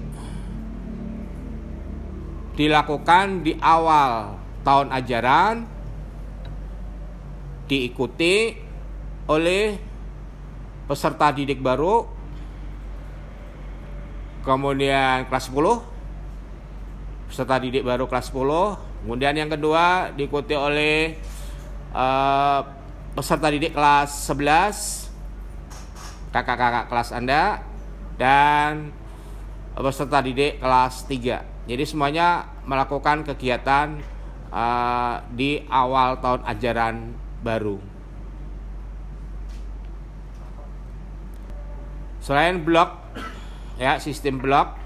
dilakukan di awal tahun ajaran, diikuti oleh peserta didik baru, kemudian kelas 10, peserta didik baru kelas 10. Kemudian yang kedua diikuti oleh peserta didik kelas 11, kakak-kakak kelas Anda, dan peserta didik kelas 3. Jadi semuanya melakukan kegiatan di awal tahun ajaran baru. Selain blok, ya, sistem blok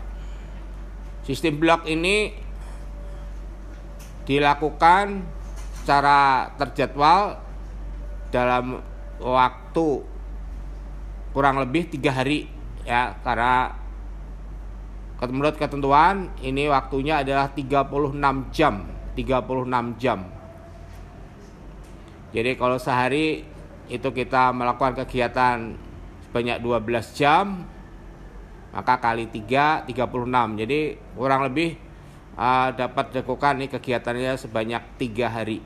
ini dilakukan secara terjadwal dalam waktu kurang lebih 3 hari, ya, karena menurut ketentuan ini waktunya adalah 36 jam. Jadi kalau sehari itu kita melakukan kegiatan sebanyak 12 jam, maka kali 3, 36. Jadi kurang lebih dapat dilakukan nih kegiatannya sebanyak 3 hari.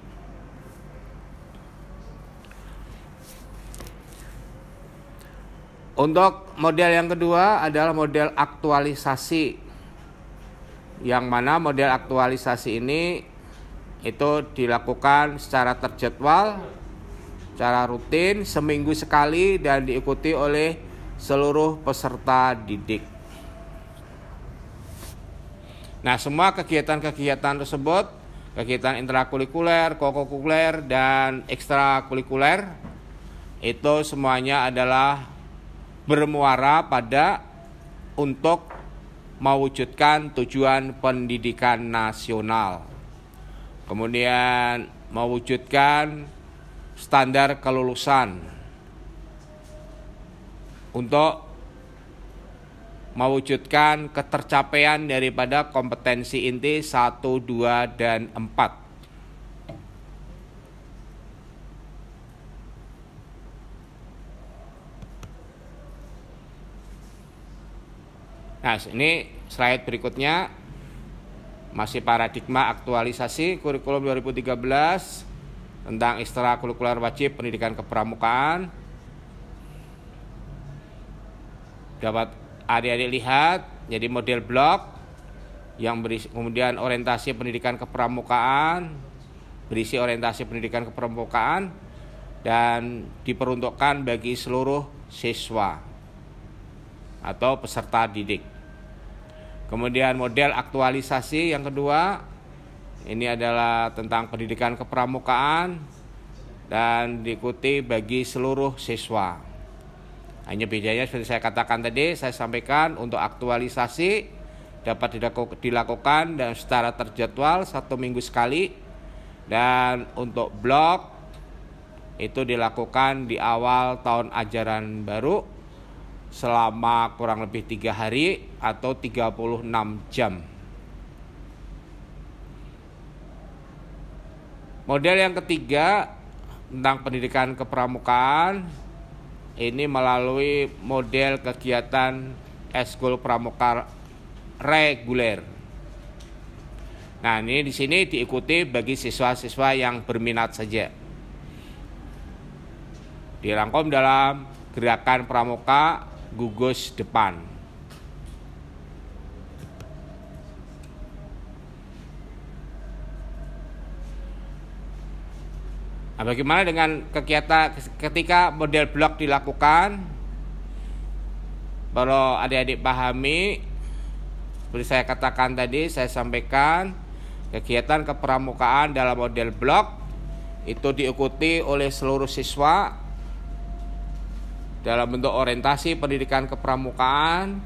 Untuk model yang kedua adalah model aktualisasi, yang mana model aktualisasi ini itu dilakukan secara terjadwal, secara rutin, seminggu sekali, dan diikuti oleh seluruh peserta didik. Nah, semua kegiatan-kegiatan tersebut, kegiatan intrakurikuler, kokurikuler, dan ekstrakurikuler, itu semuanya adalah bermuara pada untuk mewujudkan tujuan pendidikan nasional. Kemudian mewujudkan standar kelulusan untuk mewujudkan ketercapaian daripada kompetensi inti 1, 2, dan 4. Nah, ini slide berikutnya masih paradigma aktualisasi kurikulum 2013 tentang ekstrakurikuler wajib pendidikan kepramukaan. Dapat adik-adik lihat, jadi model blok yang berisi, kemudian orientasi pendidikan kepramukaan, berisi orientasi pendidikan kepramukaan, dan diperuntukkan bagi seluruh siswa atau peserta didik. Kemudian model aktualisasi yang kedua, ini adalah tentang pendidikan kepramukaan dan diikuti bagi seluruh siswa. Hanya bedanya seperti saya katakan tadi, saya sampaikan untuk aktualisasi dapat dilakukan dan secara terjadwal 1 minggu sekali, dan untuk blok itu dilakukan di awal tahun ajaran baru selama kurang lebih 3 hari atau 36 jam. Model yang ketiga tentang pendidikan kepramukaan, ini melalui model kegiatan eskul pramuka reguler. Nah, ini di sini diikuti bagi siswa-siswa yang berminat saja. Dirangkum dalam gerakan pramuka gugus depan. Nah, bagaimana dengan kegiatan ketika model blok dilakukan? Kalau adik-adik pahami, seperti saya katakan tadi, saya sampaikan kegiatan kepramukaan dalam model blok itu diikuti oleh seluruh siswa dalam bentuk orientasi pendidikan kepramukaan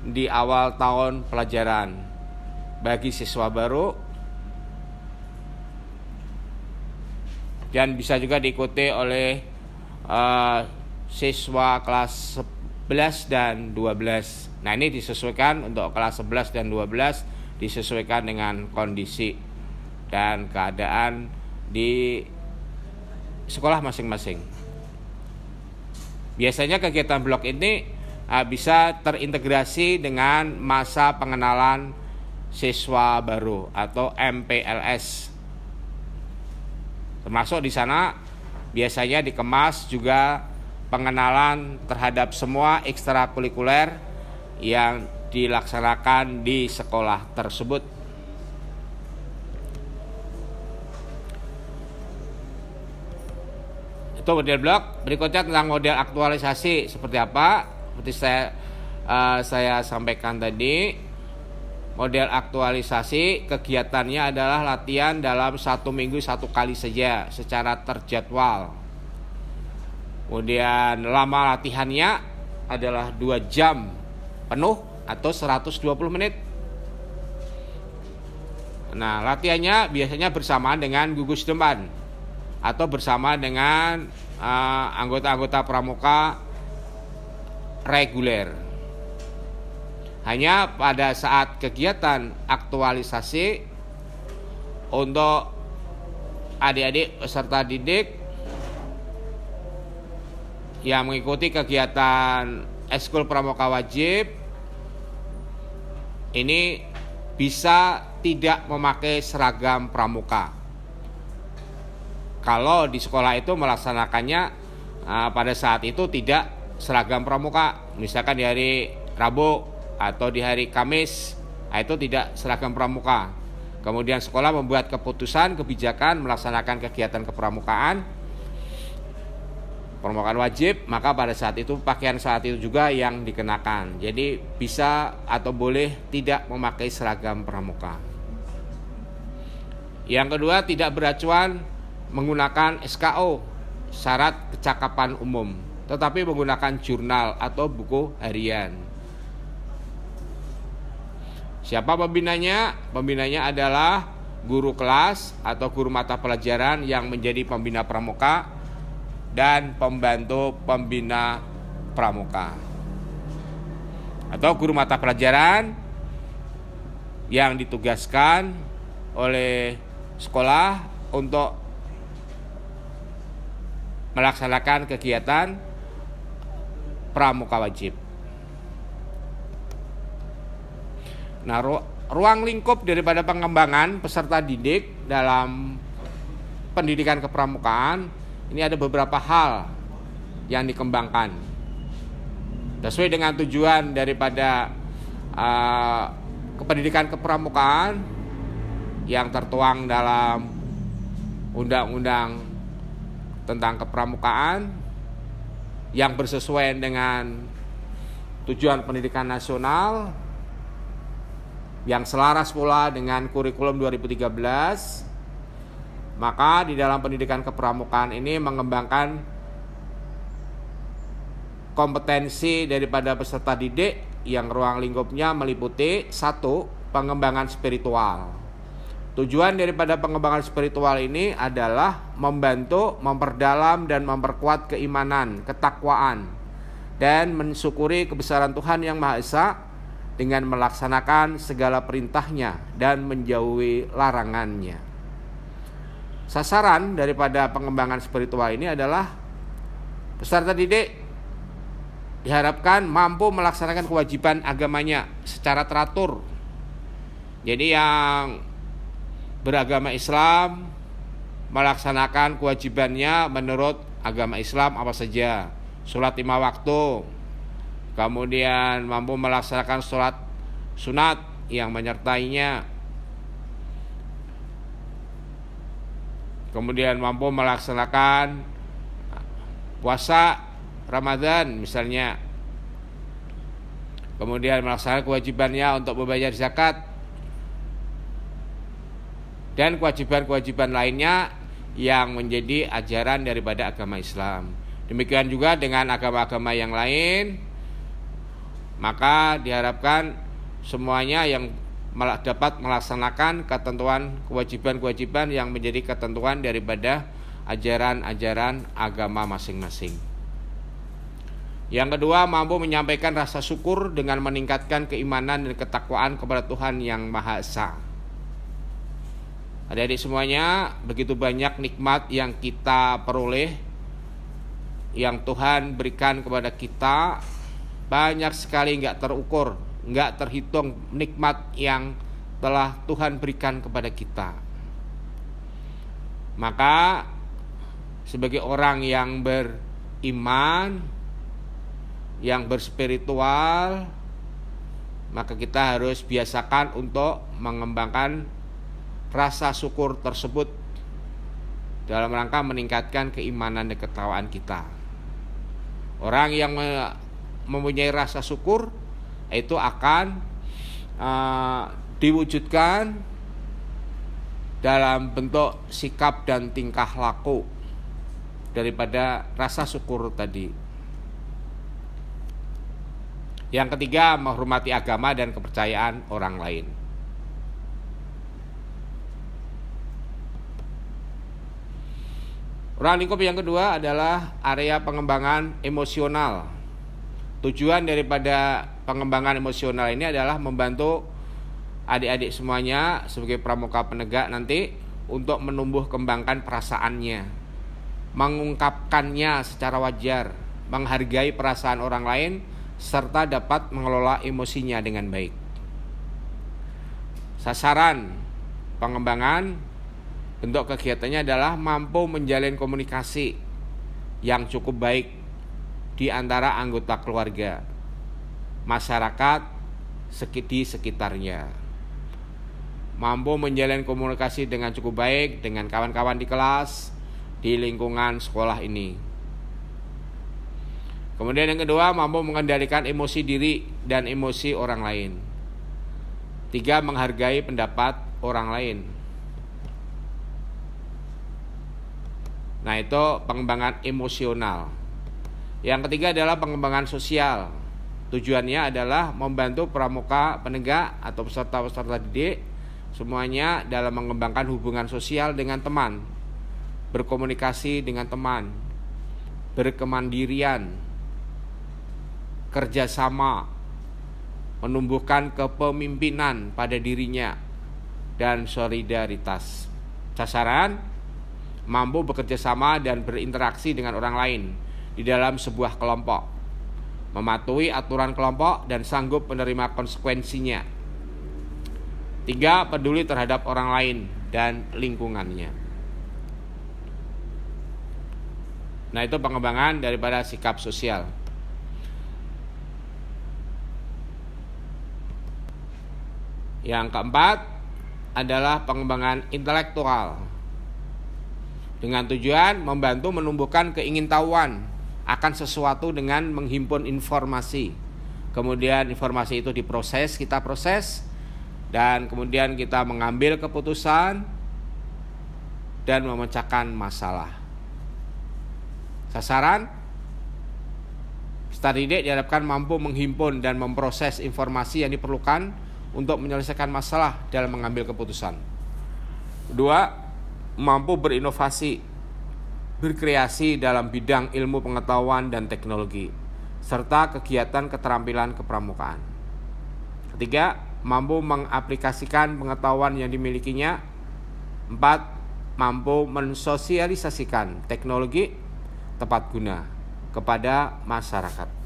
di awal tahun pelajaran bagi siswa baru, dan bisa juga diikuti oleh siswa kelas 11 dan 12. Nah, ini disesuaikan untuk kelas 11 dan 12, disesuaikan dengan kondisi dan keadaan di sekolah masing-masing. Biasanya kegiatan blok ini bisa terintegrasi dengan masa pengenalan siswa baru atau MPLS. Termasuk di sana biasanya dikemas juga pengenalan terhadap semua ekstrakurikuler yang dilaksanakan di sekolah tersebut. Itu model blok. Berikutnya tentang model aktualisasi seperti apa? Seperti saya sampaikan tadi. Model aktualisasi kegiatannya adalah latihan dalam 1 minggu 1 kali saja secara terjadwal. Kemudian lama latihannya adalah 2 jam penuh atau 120 menit. Nah, latihannya biasanya bersamaan dengan gugus depan atau bersama dengan anggota-anggota pramuka reguler. Hanya pada saat kegiatan aktualisasi untuk adik-adik peserta didik yang mengikuti kegiatan eskul pramuka wajib ini bisa tidak memakai seragam pramuka. Kalau di sekolah itu melaksanakannya pada saat itu tidak seragam pramuka, misalkan di hari Rabu atau di hari Kamis, itu tidak seragam pramuka. Kemudian sekolah membuat keputusan kebijakan melaksanakan kegiatan kepramukaan pramukaan wajib, maka pada saat itu pakaian saat itu juga yang dikenakan. Jadi bisa atau boleh tidak memakai seragam pramuka. Yang kedua, tidak beracuan menggunakan SKO, syarat kecakapan umum, tetapi menggunakan jurnal atau buku harian. Siapa pembinanya? Pembinanya adalah guru kelas atau guru mata pelajaran yang menjadi pembina pramuka dan pembantu pembina pramuka, atau guru mata pelajaran yang ditugaskan oleh sekolah untuk melaksanakan kegiatan pramuka wajib. Nah, ruang lingkup daripada pengembangan peserta didik dalam pendidikan kepramukaan ini ada beberapa hal yang dikembangkan sesuai dengan tujuan daripada pendidikan kepramukaan yang tertuang dalam Undang-Undang tentang kepramukaan yang bersesuaian dengan tujuan pendidikan nasional yang selaras pula dengan kurikulum 2013. Maka di dalam pendidikan kepramukaan ini mengembangkan kompetensi daripada peserta didik yang ruang lingkupnya meliputi 1. Pengembangan spiritual. Tujuan daripada pengembangan spiritual ini adalah membantu, memperdalam dan memperkuat keimanan, ketakwaan, dan mensyukuri kebesaran Tuhan Yang Maha Esa dengan melaksanakan segala perintahnya dan menjauhi larangannya. Sasaran daripada pengembangan spiritual ini adalah peserta didik diharapkan mampu melaksanakan kewajiban agamanya secara teratur. Jadi yang beragama Islam melaksanakan kewajibannya menurut agama Islam apa saja. Sholat 5 waktu, kemudian mampu melaksanakan sholat sunat yang menyertainya, kemudian mampu melaksanakan puasa Ramadan misalnya, kemudian melaksanakan kewajibannya untuk membayar zakat, dan kewajiban-kewajiban lainnya yang menjadi ajaran daripada agama Islam. Demikian juga dengan agama-agama yang lain, maka diharapkan semuanya yang dapat melaksanakan ketentuan kewajiban-kewajiban yang menjadi ketentuan daripada ajaran-ajaran agama masing-masing. Yang kedua, mampu menyampaikan rasa syukur dengan meningkatkan keimanan dan ketakwaan kepada Tuhan Yang Maha Esa. Adik-adik semuanya, begitu banyak nikmat yang kita peroleh, yang Tuhan berikan kepada kita, banyak sekali nggak terukur, nggak terhitung nikmat yang telah Tuhan berikan kepada kita. Maka sebagai orang yang beriman, yang berspiritual, maka kita harus biasakan untuk mengembangkan rasa syukur tersebut dalam rangka meningkatkan keimanan dan ketakwaan kita. Orang yang mempunyai rasa syukur itu akan diwujudkan dalam bentuk sikap dan tingkah laku daripada rasa syukur tadi. Yang ketiga, menghormati agama dan kepercayaan orang lain. Ruang lingkup yang kedua adalah area pengembangan emosional. Tujuan daripada pengembangan emosional ini adalah membantu adik-adik semuanya sebagai pramuka penegak nanti untuk menumbuh kembangkan perasaannya, mengungkapkannya secara wajar, menghargai perasaan orang lain, serta dapat mengelola emosinya dengan baik. Sasaran pengembangan bentuk kegiatannya adalah mampu menjalin komunikasi yang cukup baik di antara anggota keluarga, masyarakat di sekitarnya. Mampu menjalin komunikasi dengan cukup baik dengan kawan-kawan di kelas, di lingkungan sekolah ini. Kemudian yang kedua, mampu mengendalikan emosi diri dan emosi orang lain. 3, menghargai pendapat orang lain. Nah, itu pengembangan emosional. Yang ketiga adalah pengembangan sosial. Tujuannya adalah membantu pramuka, penegak atau peserta-peserta didik semuanya dalam mengembangkan hubungan sosial dengan teman, berkomunikasi dengan teman, berkemandirian, kerjasama, menumbuhkan kepemimpinan pada dirinya, dan solidaritas. Sasaran, mampu bekerja sama dan berinteraksi dengan orang lain di dalam sebuah kelompok, mematuhi aturan kelompok dan sanggup menerima konsekuensinya. 3, peduli terhadap orang lain dan lingkungannya. Nah, itu pengembangan daripada sikap sosial. Yang keempat adalah pengembangan intelektual, dengan tujuan membantu menumbuhkan keingintahuan akan sesuatu dengan menghimpun informasi. Kemudian informasi itu diproses, kita proses, dan kemudian kita mengambil keputusan dan memecahkan masalah. Sasaran, peserta didik diharapkan mampu menghimpun dan memproses informasi yang diperlukan untuk menyelesaikan masalah dalam mengambil keputusan. 2, mampu berinovasi, berkreasi dalam bidang ilmu pengetahuan dan teknologi, serta kegiatan keterampilan kepramukaan. 3, mampu mengaplikasikan pengetahuan yang dimilikinya. 4, mampu mensosialisasikan teknologi tepat guna kepada masyarakat.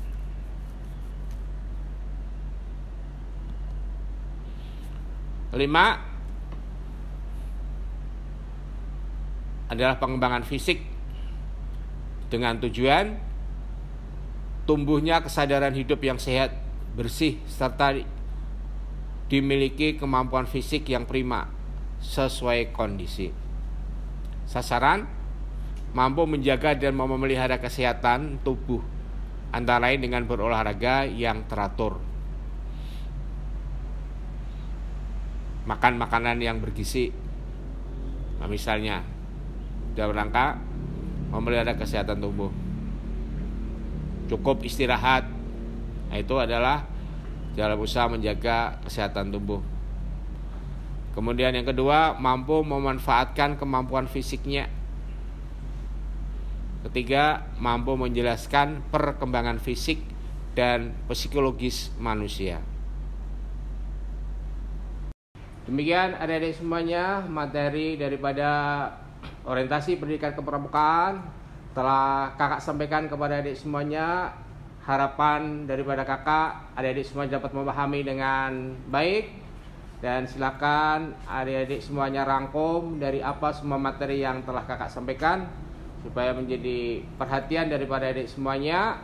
5 adalah pengembangan fisik dengan tujuan tumbuhnya kesadaran hidup yang sehat, bersih, serta dimiliki kemampuan fisik yang prima sesuai kondisi. Sasaran, mampu menjaga dan memelihara kesehatan tubuh, antara lain dengan berolahraga yang teratur, makan makanan yang bergizi. Nah, misalnya dalam rangka memelihara kesehatan tubuh, cukup istirahat. Nah, itu adalah dalam usaha menjaga kesehatan tubuh. Kemudian yang kedua, mampu memanfaatkan kemampuan fisiknya. Ketiga, mampu menjelaskan perkembangan fisik dan psikologis manusia. Demikian adik-adik semuanya, materi daripada orientasi pendidikan kepramukaan telah kakak sampaikan kepada adik semuanya. Harapan daripada kakak, adik-adik semua dapat memahami dengan baik, dan silakan adik-adik semuanya rangkum dari apa semua materi yang telah kakak sampaikan supaya menjadi perhatian daripada adik semuanya.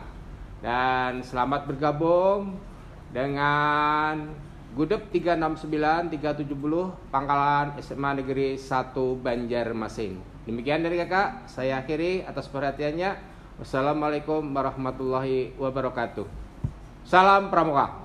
Dan selamat bergabung dengan Gudep 369 370 Pangkalan SMA Negeri 1 Banjarmasin. Demikian dari kakak, saya akhiri atas perhatiannya. Wassalamualaikum warahmatullahi wabarakatuh. Salam Pramuka.